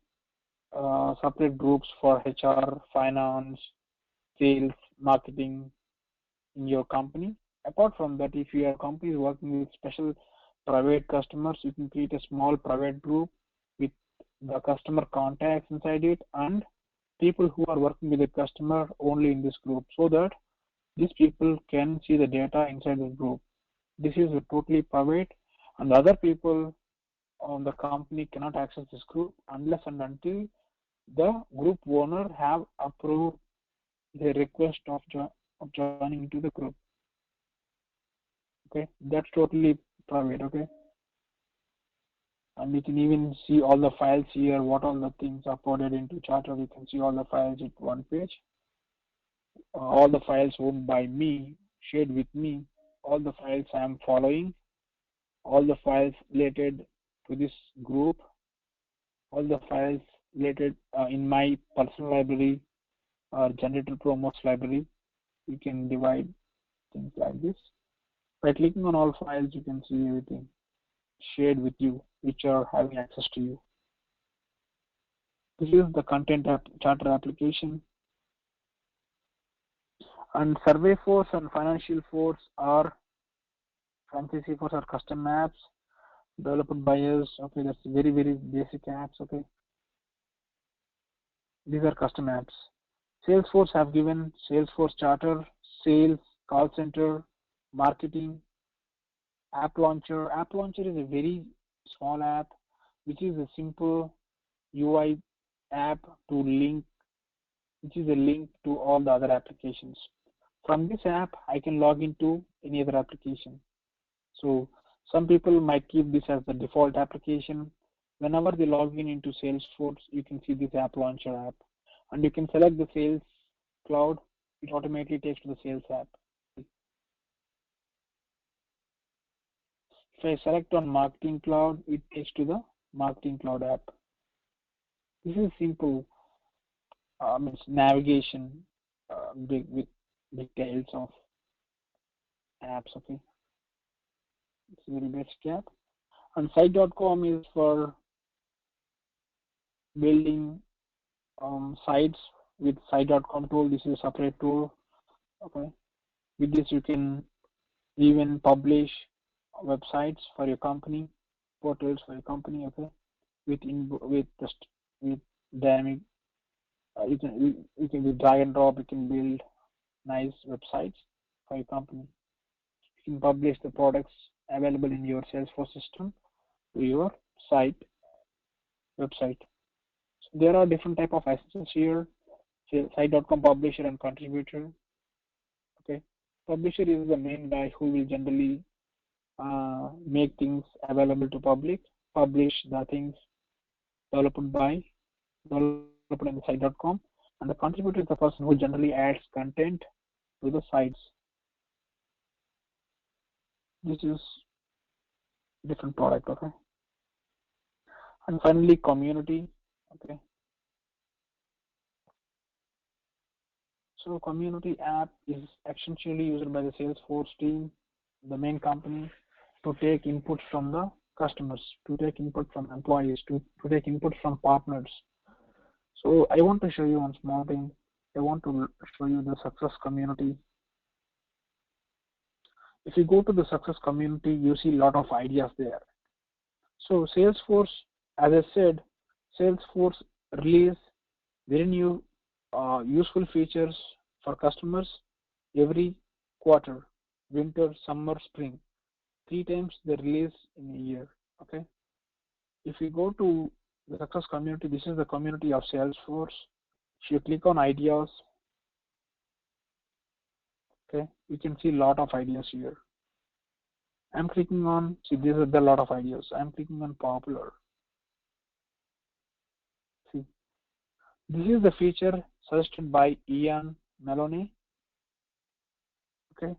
separate groups for HR, finance, sales, marketing in your company. Apart from that, if your company is working with special private customers, you can create a small private group with the customer contacts inside it and people who are working with the customer only in this group, so that these people can see the data inside the group. This is totally private, and other people on the company cannot access this group unless and until the group owner have approved the request of joining into the group. Okay, that's totally private. Okay, and you can even see all the files here, what all the things uploaded into charter. You can see all the files at one page. All the files owned by me, shared with me, all the files I am following, all the files related to this group, all the files related in my personal library or generator promotes library. You can divide things like this. By clicking on all files, you can see everything shared with you, which are having access to you. This is the content charter application. And Survey Force and Financial Force are Fantasy Force are custom apps developed by us. Okay, that's very basic apps. Okay, these are custom apps. Salesforce have given Salesforce Charter, Sales, Call Center, Marketing, App Launcher. App Launcher is a very small app, which is a simple UI app to link, which is a link to all the other applications. From this app, I can log into any other application. So some people might keep this as the default application. Whenever they log in into Salesforce, you can see this App Launcher app, and you can select the Sales Cloud. It automatically takes to the Sales app. If I select on Marketing Cloud, it takes to the Marketing Cloud app. This is simple navigation with details of apps. Okay, it's a very basic app. And site.com is for building sites with site.com tool. This is a separate tool. Okay, with this you can even publish websites for your company, portals for your company. Okay, with dynamic, you can with drag and drop. You can build nice websites for your company. You can publish the products available in your Salesforce system to your website. So there are different type of assets here. Site.com publisher and contributor. Okay, publisher is the main guy who will generally make things available to publish the things developed in the site.com, and the contributor is the person who generally adds content to the sites. This is different product. Okay, and finally community. Okay, so community app is essentially used by the Salesforce team, the main company, to take input from the customers, to take input from employees, to take input from partners. So I want to show you one small thing. I want to show you the success community. If you go to the success community, you see a lot of ideas there. So Salesforce, as I said, Salesforce release very new useful features for customers every quarter, winter, summer, spring. 3 times they release in a year. Okay. If you go to the success community, this is the community of Salesforce. If you click on ideas, Okay, you can see a lot of ideas here. I'm clicking on, see, these are the lot of ideas. I'm clicking on popular. See, this is the feature suggested by Ian Maloney, okay,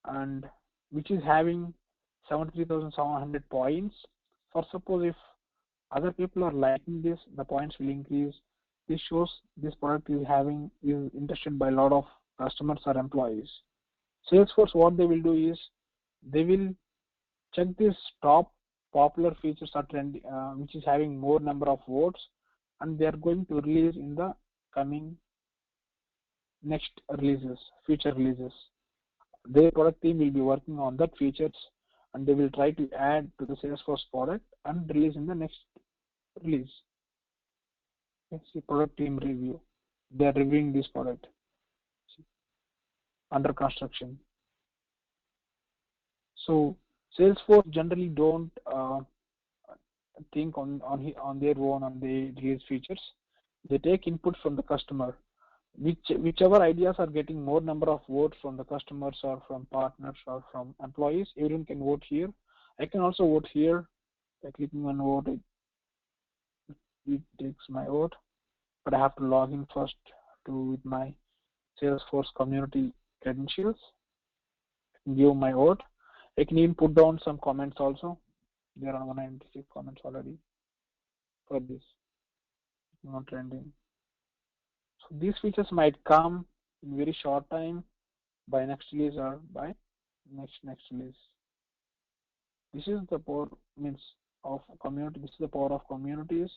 and which is having 73,700 points. For suppose if other people are liking this, the points will increase. This shows this product is interested by a lot of customers or employees. Salesforce, what they will do is they will check this top popular features or trend, which is having more number of votes, and they are going to release in the coming next releases, future releases. Their product team will be working on that features, and they will try to add to the Salesforce product and release in the next release. Okay, see product team review. They are reviewing this product. See, under construction. So Salesforce generally don't think on their own and they release features. They take input from the customer. Whichever ideas are getting more number of votes from the customers or from partners or from employees, everyone can vote here. I can also vote here by clicking on vote. It takes my vote, but I have to log in first to with my Salesforce community credentials. Give my vote. I can even put down some comments also. There are 196 comments already for this. Not trending. So these features might come in very short time by next release or by next release. This is the power means of community. This is the power of communities,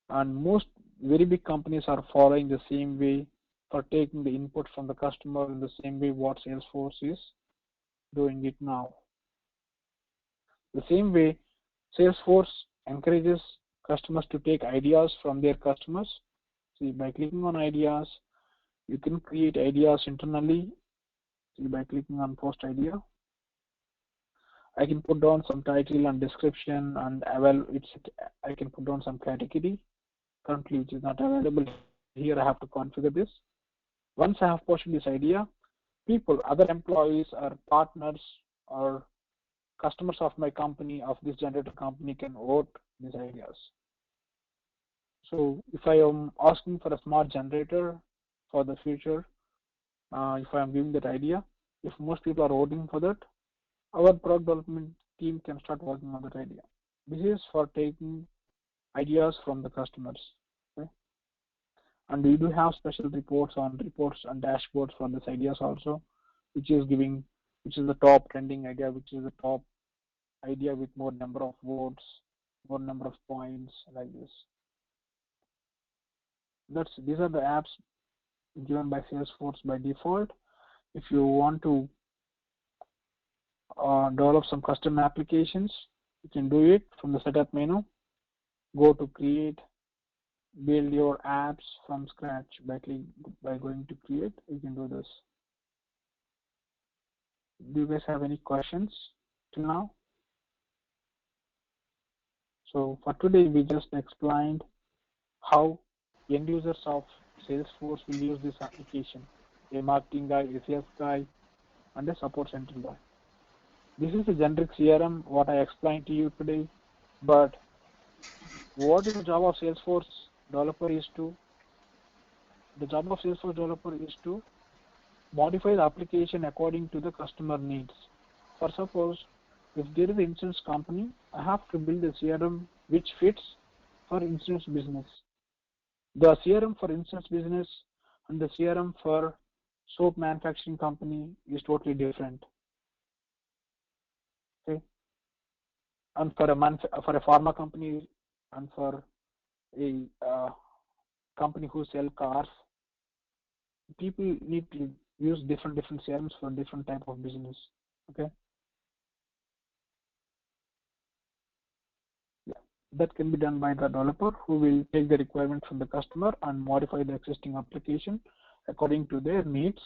and most very big companies are following the same way for taking the input from the customer in the same way what Salesforce is doing it now. The same way Salesforce encourages customers to take ideas from their customers. See, by clicking on ideas, you can create ideas internally. See, by clicking on post idea, I can put down some title and description, and I can put down some category currently which is not available here. I have to configure this. Once I have posted this idea, people, other employees or partners or customers of my company, of this generator company, can vote these ideas. So if I am asking for a smart generator for the future, if I am giving that idea, if most people are voting for that, our product development team can start working on that idea. This is for taking ideas from the customers. Okay? And we do have special reports and dashboards for these ideas also, which is the top trending idea, which is the top idea with more number of votes, more number of points, like this. These are the apps given by Salesforce by default. If you want to develop some custom applications, you can do it from the setup menu. Go to create, build your apps from scratch by going to create. You can do this. Do you guys have any questions till now? So for today, we just explained how end users of Salesforce will use this application: a marketing guy, a sales guy, and a support center guy. This is a generic CRM, what I explained to you today, but what is the job of Salesforce developer is to modify the application according to the customer needs. For suppose, if there is an insurance company, I have to build a CRM which fits for insurance business. The CRM for insurance business and the CRM for soap manufacturing company is totally different. Okay, and for a pharma company and for a company who sell cars, people need to use different CRMs for different type of business. Okay, yeah, that can be done by the developer, who will take the requirement from the customer and modify the existing application according to their needs.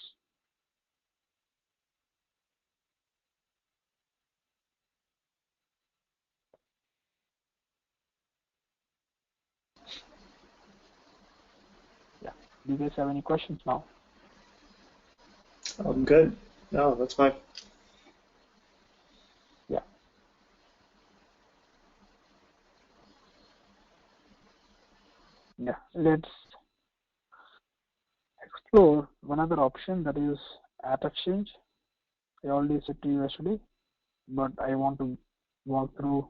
Yeah, do you guys have any questions now? Oh, good. No, that's fine. Yeah. Yeah. Let's explore one other option, that is App Exchange. I already said to you yesterday, but I want to walk through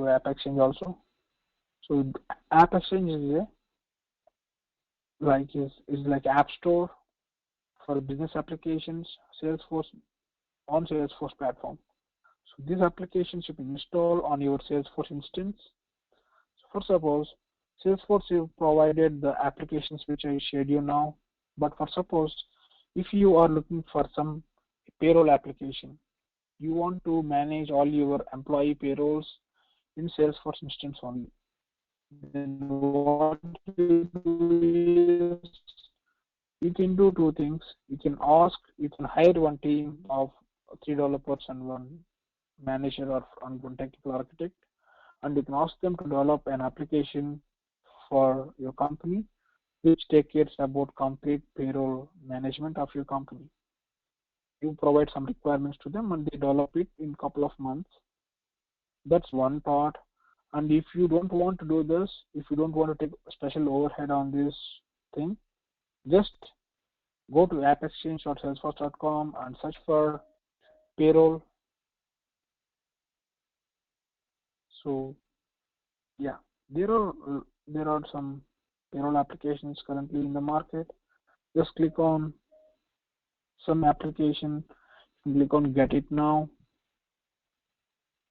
App Exchange also. So App Exchange is like App Store for business applications, Salesforce on Salesforce platform. So these applications you can install on your Salesforce instance. So for suppose Salesforce you provided the applications which I shared you now, but for suppose if you are looking for some payroll application, you want to manage all your employee payrolls in Salesforce instance only. Then what you do is you can do two things. You can hire one team of three developers and one manager or one technical architect, and you can ask them to develop an application for your company which takes care about complete payroll management of your company. You provide some requirements to them and they develop it in a couple of months. That's one part. And if you don't want to do this, if you don't want to take special overhead on this thing, just go to appexchange.salesforce.com and search for payroll. So yeah, there are some payroll applications currently in the market. Just click on some application, click on get it now.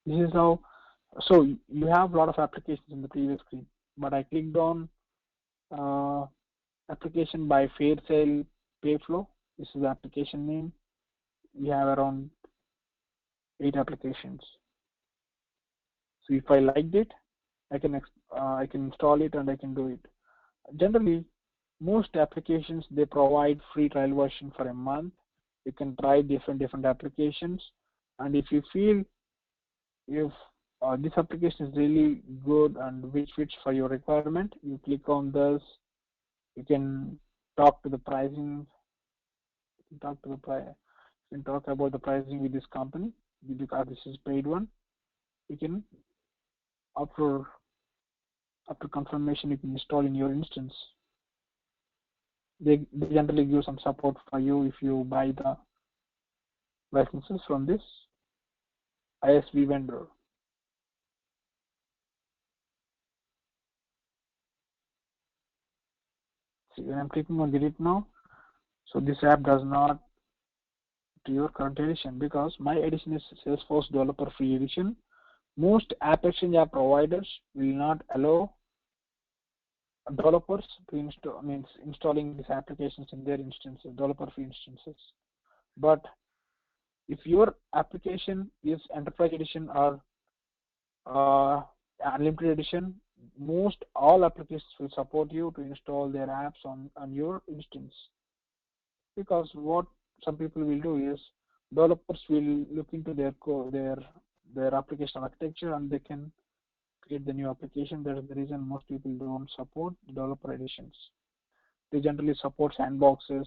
This is how. So you have a lot of applications in the previous screen, but I clicked on uh, application by Fairsail Payflow. This is the application name. We have around 8 applications. So if I liked it, I can install it and I can do it. Generally, most applications they provide free trial version for a month. You can try different applications, and if you feel if this application is really good and which fits for your requirement, you click on this. You can talk to the pricing. You can talk to the price. You can talk about the pricing with this company because this is paid one. You can after confirmation you can install in your instance. They generally give some support for you if you buy the licenses from this ISV vendor. See, when I'm clicking on delete now, so this app does not to your current edition because my edition is Salesforce Developer Free Edition. Most App Exchange app providers will not allow developers to install means installing these applications in their instances, developer free instances. But if your application is Enterprise Edition or Unlimited Edition, most all applications will support you to install their apps on your instance. Because what some people will do is developers will look into their application architecture and they can create the new application. That is the reason most people don't support developer editions. They generally support sandboxes,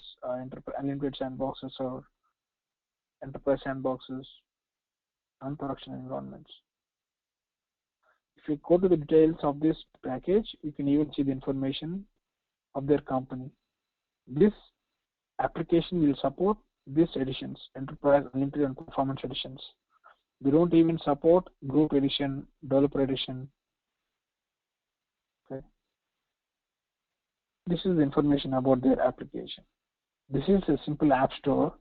unlimited sandboxes or enterprise sandboxes and production environments. If you go to the details of this package, you can even see the information of their company. This application will support these editions, enterprise, unlimited, and performance editions. They don't even support group edition, developer edition. Okay. This is the information about their application. This is a simple app store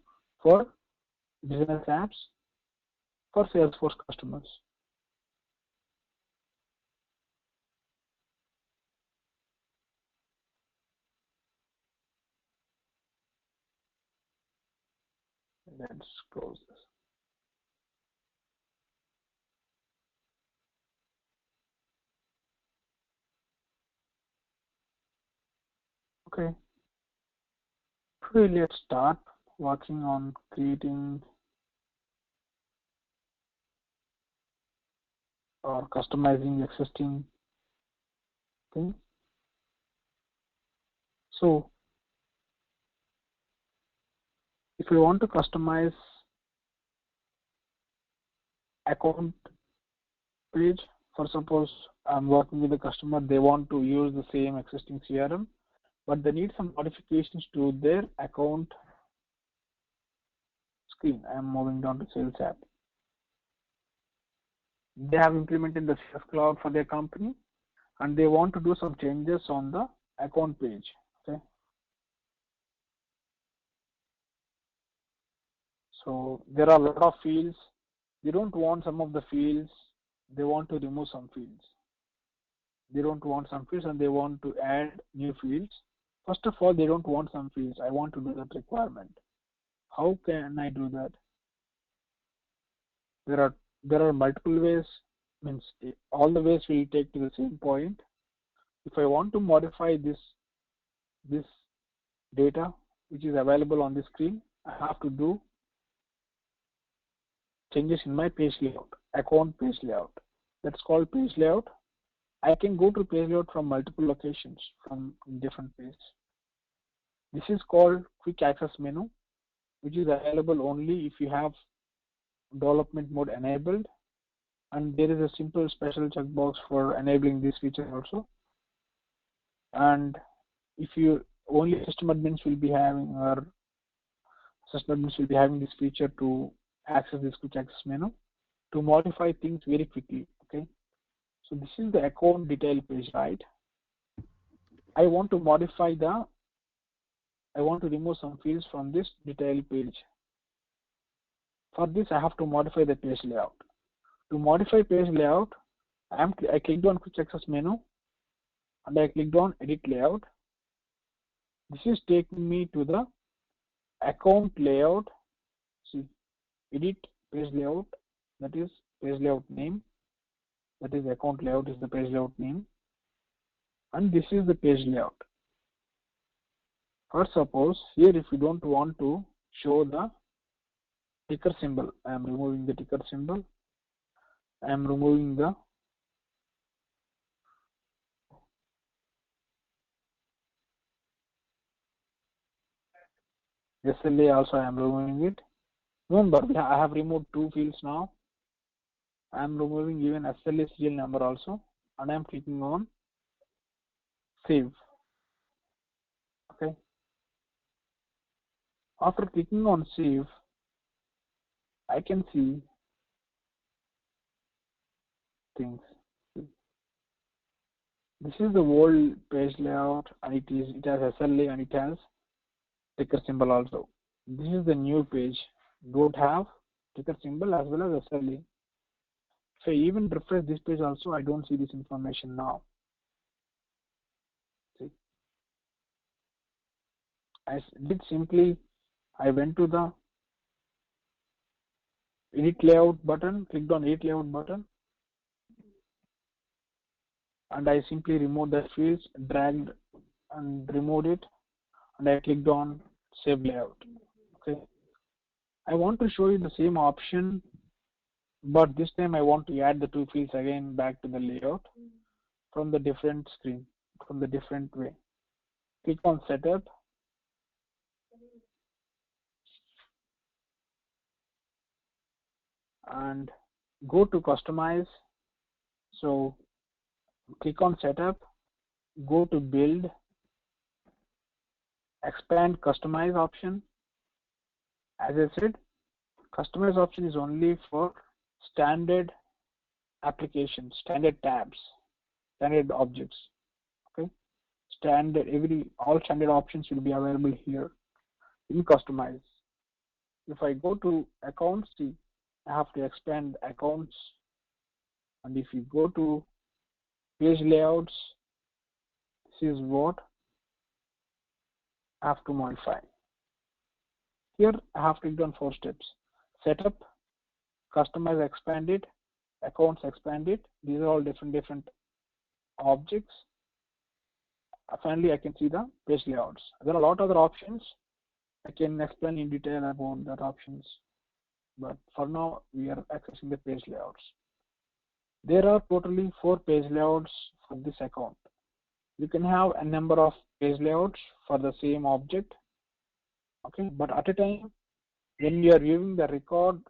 for business apps for Salesforce customers. Let's close this. Okay. Today let's start working on creating or customizing existing thing. So if we want to customize account page, for suppose I'm working with a customer, they want to use the same existing CRM, but they need some modifications to their account screen. I'm moving down to Sales app. They have implemented the Sales Cloud for their company, and they want to do some changes on the account page. Okay. So there are a lot of fields. They don't want some of the fields. They want to remove some fields. They don't want some fields and they want to add new fields. First of all, they don't want some fields. I want to do that requirement. How can I do that? There are multiple ways. Means all the ways will take to the same point. If I want to modify this data which is available on the screen, I have to do changes in my page layout, account page layout. That's called page layout. I can go to page layout from multiple locations, from different pages. This is called quick access menu, which is available only if you have development mode enabled, and there is a simple special checkbox for enabling this feature also. And if you only system admins will be having, or system admins will be having this feature to access this quick access menu to modify things very quickly. Okay, so this is the account detail page, right? I want to remove some fields from this detail page. For this, I have to modify the page layout. To modify page layout, I clicked on quick access menu and I clicked on edit layout. This is taking me to the account layout. See, edit page layout, that is page layout name, that is account layout is the page layout name, and this is the page layout. For suppose here, if you don't want to show the ticker symbol, I am removing the ticker symbol. I am removing the SLA also. I am removing it. Remember, I have removed two fields now. I am removing even SLA serial number also, and I am clicking on save. Okay. After clicking on save, I can see things. This is the old page layout, and it has SLA and it has ticker symbol also. This is the new page. Don't have ticker symbol as well as SLA. If I even refresh this page also, I don't see this information now. See, I did simply, I went to the edit layout button, clicked on edit layout button, and I simply removed the fields, dragged and removed it, and I clicked on save layout. Okay. I want to show you the same option, but this time I want to add the two fields again back to the layout from the different screen, from the different way. Click on setup, and go to customize. So click on setup, go to build, expand customize option. As I said, customize option is only for standard applications, standard tabs, standard objects. Okay, all standard options will be available here in customize. If I go to accounts, see, I have to expand accounts, and if you go to page layouts, this is what I have to modify. Here I have clicked on 4 steps: setup, customize, expand it, accounts, expand it. These are all different objects. Finally, I can see the page layouts. There are a lot of other options. I can explain in detail about that options, but for now we are accessing the page layouts. There are totally 4 page layouts for this account. You can have a number of page layouts for the same object. Okay, but at a time, when you are viewing the record,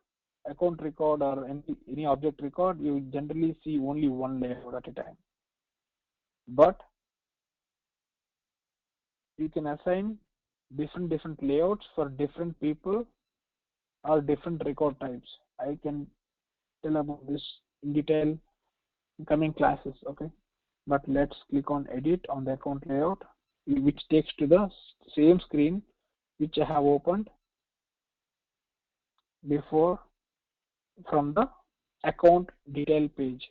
account record or any object record, you generally see only one layout at a time. But you can assign different layouts for different people or different record types. I can tell about this in detail in coming classes. Okay, but let's click on edit on the account layout, which takes to the same screen which I have opened before from the account detail page.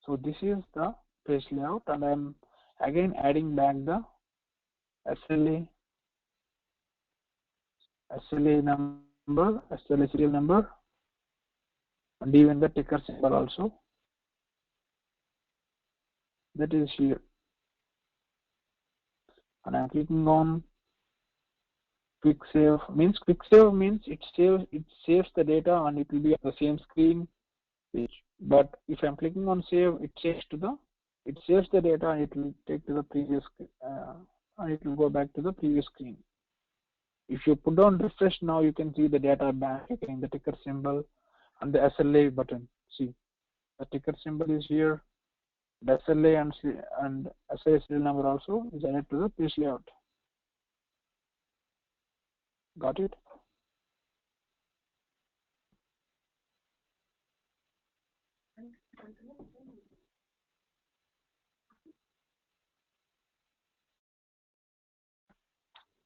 So this is the page layout, and I'm again adding back the SLA number, SLA serial number, and even the ticker symbol also. That is here. And I'm clicking on quick save. Quick save means it saves the data and it will be on the same screen page. But if I'm clicking on save, it saves the data and it will take to the previous and it will go back to the previous screen. If you put on refresh now, you can see the data back again, the ticker symbol and the SLA button. See, the ticker symbol is here, the SLA and SLA serial number also is added to the page layout. Got it?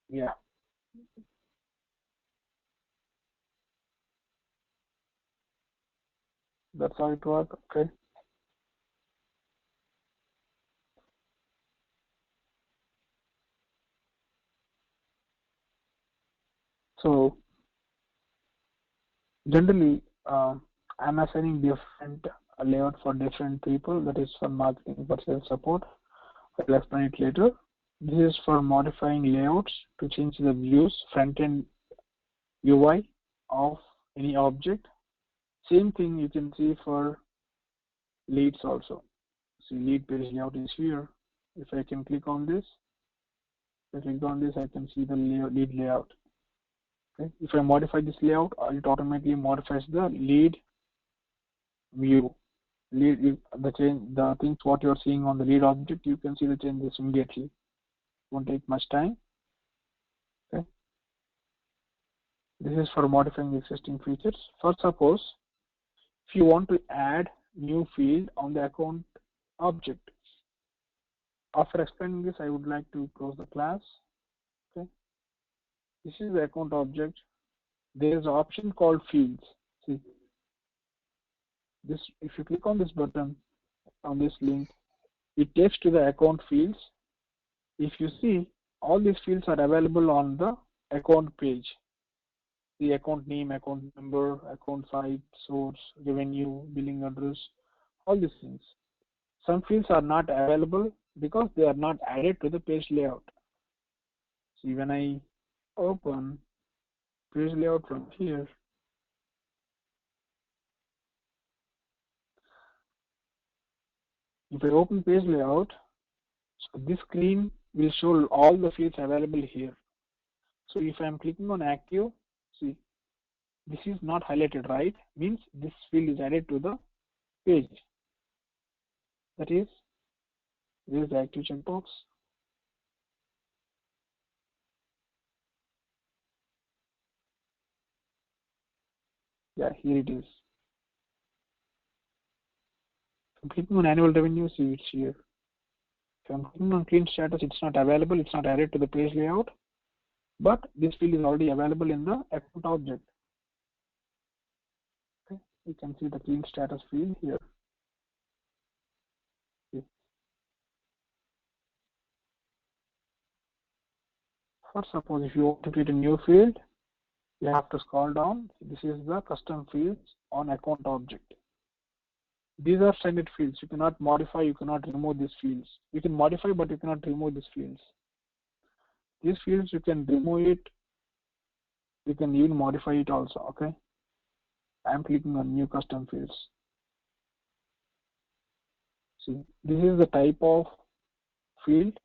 Yeah. That's how it works. Okay. So generally, I'm assigning different layout for different people. That is for marketing, for sales support. I'll explain it later. This is for modifying layouts to change the views, front-end UI of any object. Same thing you can see for leads also. See, lead page layout is here. If I can click on this, I can see the lead layout. Okay. If I modify this layout, it automatically modifies the lead view. The things what you're seeing on the lead object, you can see the changes immediately. Won't take much time. Okay. This is for modifying existing features. First, suppose if you want to add new field on the account object. After explaining this, I would like to close the class. Okay. This is the account object. There is an option called fields. See, this, if you click on this button, on this link, it takes to the account fields. If you see, all these fields are available on the account page. The account name, account number, account site, source, revenue, billing address, all these things. Some fields are not available because they are not added to the page layout. See, when I open page layout from here, if I open page layout, so this screen will show all the fields available here. So if I am clicking on active, see, this is not highlighted, right? Means this field is added to the page. That is, this is the active checkbox. Yeah, here it is. If I'm clicking on annual revenue, see, it's here. If I'm clicking on clean status, it's not available, it's not added to the page layout, but this field is already available in the account object. Okay, you can see the clean status field here. Okay. First, suppose if you want to create a new field, you have to scroll down. This is the custom fields on account object. These are standard fields. You cannot modify, you cannot remove these fields. You can modify, but you cannot remove these fields. These fields, you can remove it. You can even modify it also. Okay. I'm clicking on new custom fields. See, this is the type of field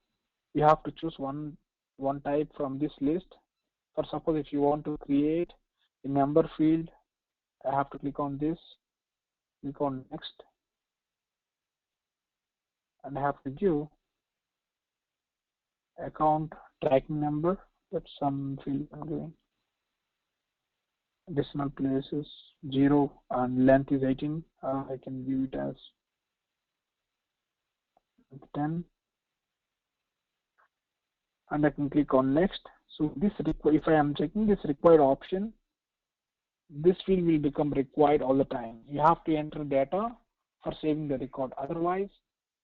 you have to choose one type from this list. For suppose if you want to create a member field, I have to click on this, click on next, and I have to give account tracking number. That's some field I'm giving. Decimal place is 0 and length is 18. I can view it as 10, and I can click on next. So this if I am checking this required option, this field will become required all the time. You have to enter data for saving the record. Otherwise,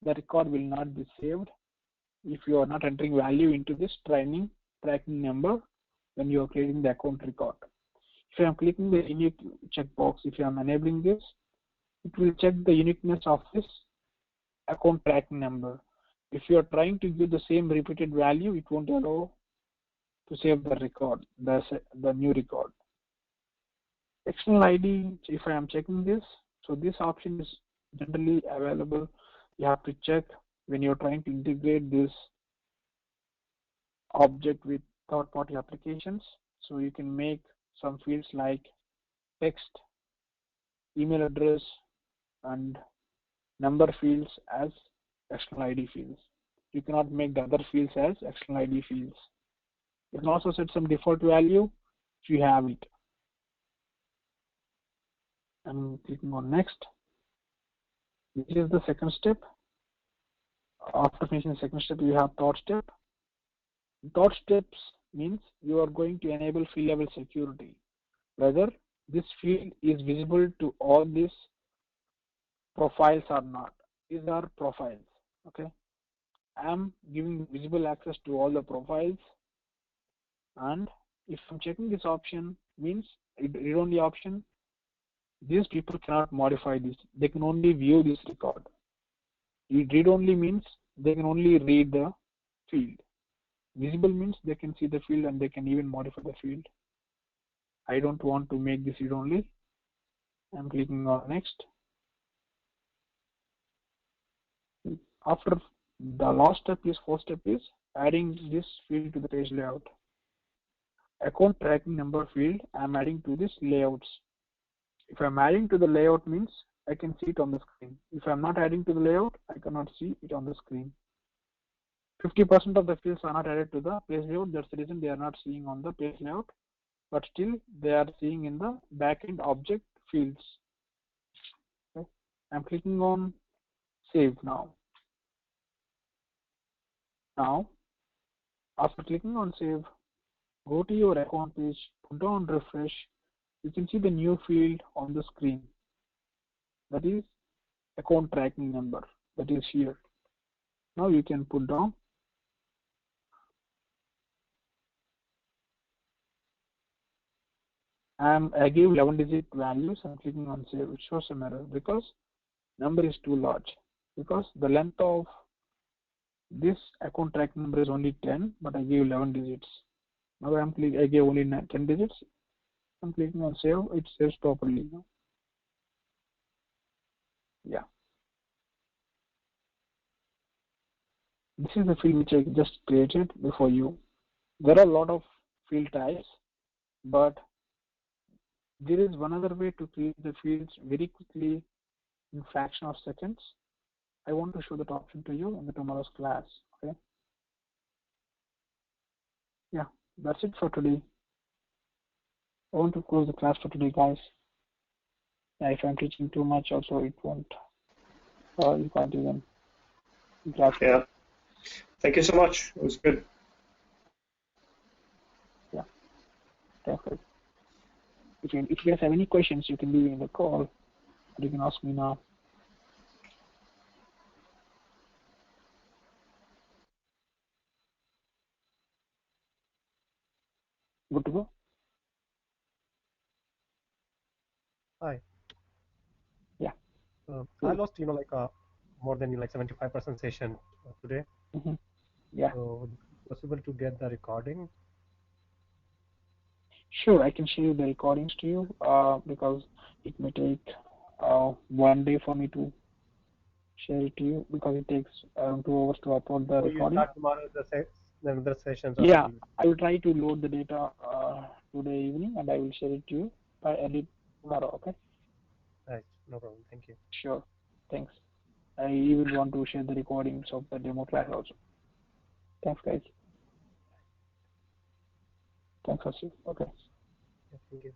the record will not be saved if you are not entering value into this training tracking number when you are creating the account record. If I am clicking the unique checkbox, if I am enabling this, it will check the uniqueness of this account tracking number. If you are trying to give the same repeated value, it won't allow to save the record, the new record. External ID, if I am checking this, so this option is generally available. You have to check when you're trying to integrate this object with third-party applications. So you can make some fields like text, email address, and number fields as external ID fields. You cannot make the other fields as external ID fields. You can also set some default value if you have it. I'm clicking on next. This is the second step. After finishing the second step, you have third step. Third steps means you are going to enable field level security, whether this field is visible to all these profiles or not. These are profiles. Okay, I am giving visible access to all the profiles, and if I'm checking this option, means read-only option, these people cannot modify this. They can only view this record. Read-only means they can only read the field. Visible means they can see the field and they can even modify the field. I don't want to make this read-only. I'm clicking on next. After the last step is fourth step is adding this field to the page layout. Account tracking number field I'm adding to this layouts. If I'm adding to the layout means I can see it on the screen. If I'm not adding to the layout, I cannot see it on the screen. 50% of the fields are not added to the page layout. That's the reason they are not seeing on the page layout, but still they are seeing in the backend object fields. Okay. I'm clicking on save now. Now, after clicking on save, go to your account page, put down refresh. You can see the new field on the screen. That is account tracking number. That is here. Now you can put down. I give 11-digit values. I'm clicking on save. It shows some error because number is too large. Because the length of this account tracking number is only 10, but I gave 11 digits. Now I gave only 10 digits. I'm clicking on save. It saves properly now. Yeah. This is the field which I just created before you. There are a lot of field types, but there is one other way to create the fields very quickly in fraction of seconds. I want to show that option to you in the tomorrow's class. Okay. Yeah, that's it for today. I want to close the class for today, guys. Yeah, if I'm teaching too much, also it won't. You can't even. Yeah. Thank you so much. It was good. Yeah. Perfect. If you guys have any questions, you can leave it in the call, or you can ask me now. Good to go? Hi. Yeah. I lost, more than 75% session today. Mm-hmm. Yeah. So would it be possible to get the recording? Sure, I can share the recordings to you because it may take 1 day for me to share it to you because it takes around 2 hours to upload the So you recording. start tomorrow the sessions. Yeah, I will try to load the data today evening and I will share it to you by early tomorrow. Okay. Right. No problem. Thank you. Sure. Thanks. I even want to share the recordings of the demo class also. Thanks, guys. Thanks, Asif. Okay. Yeah, thank you.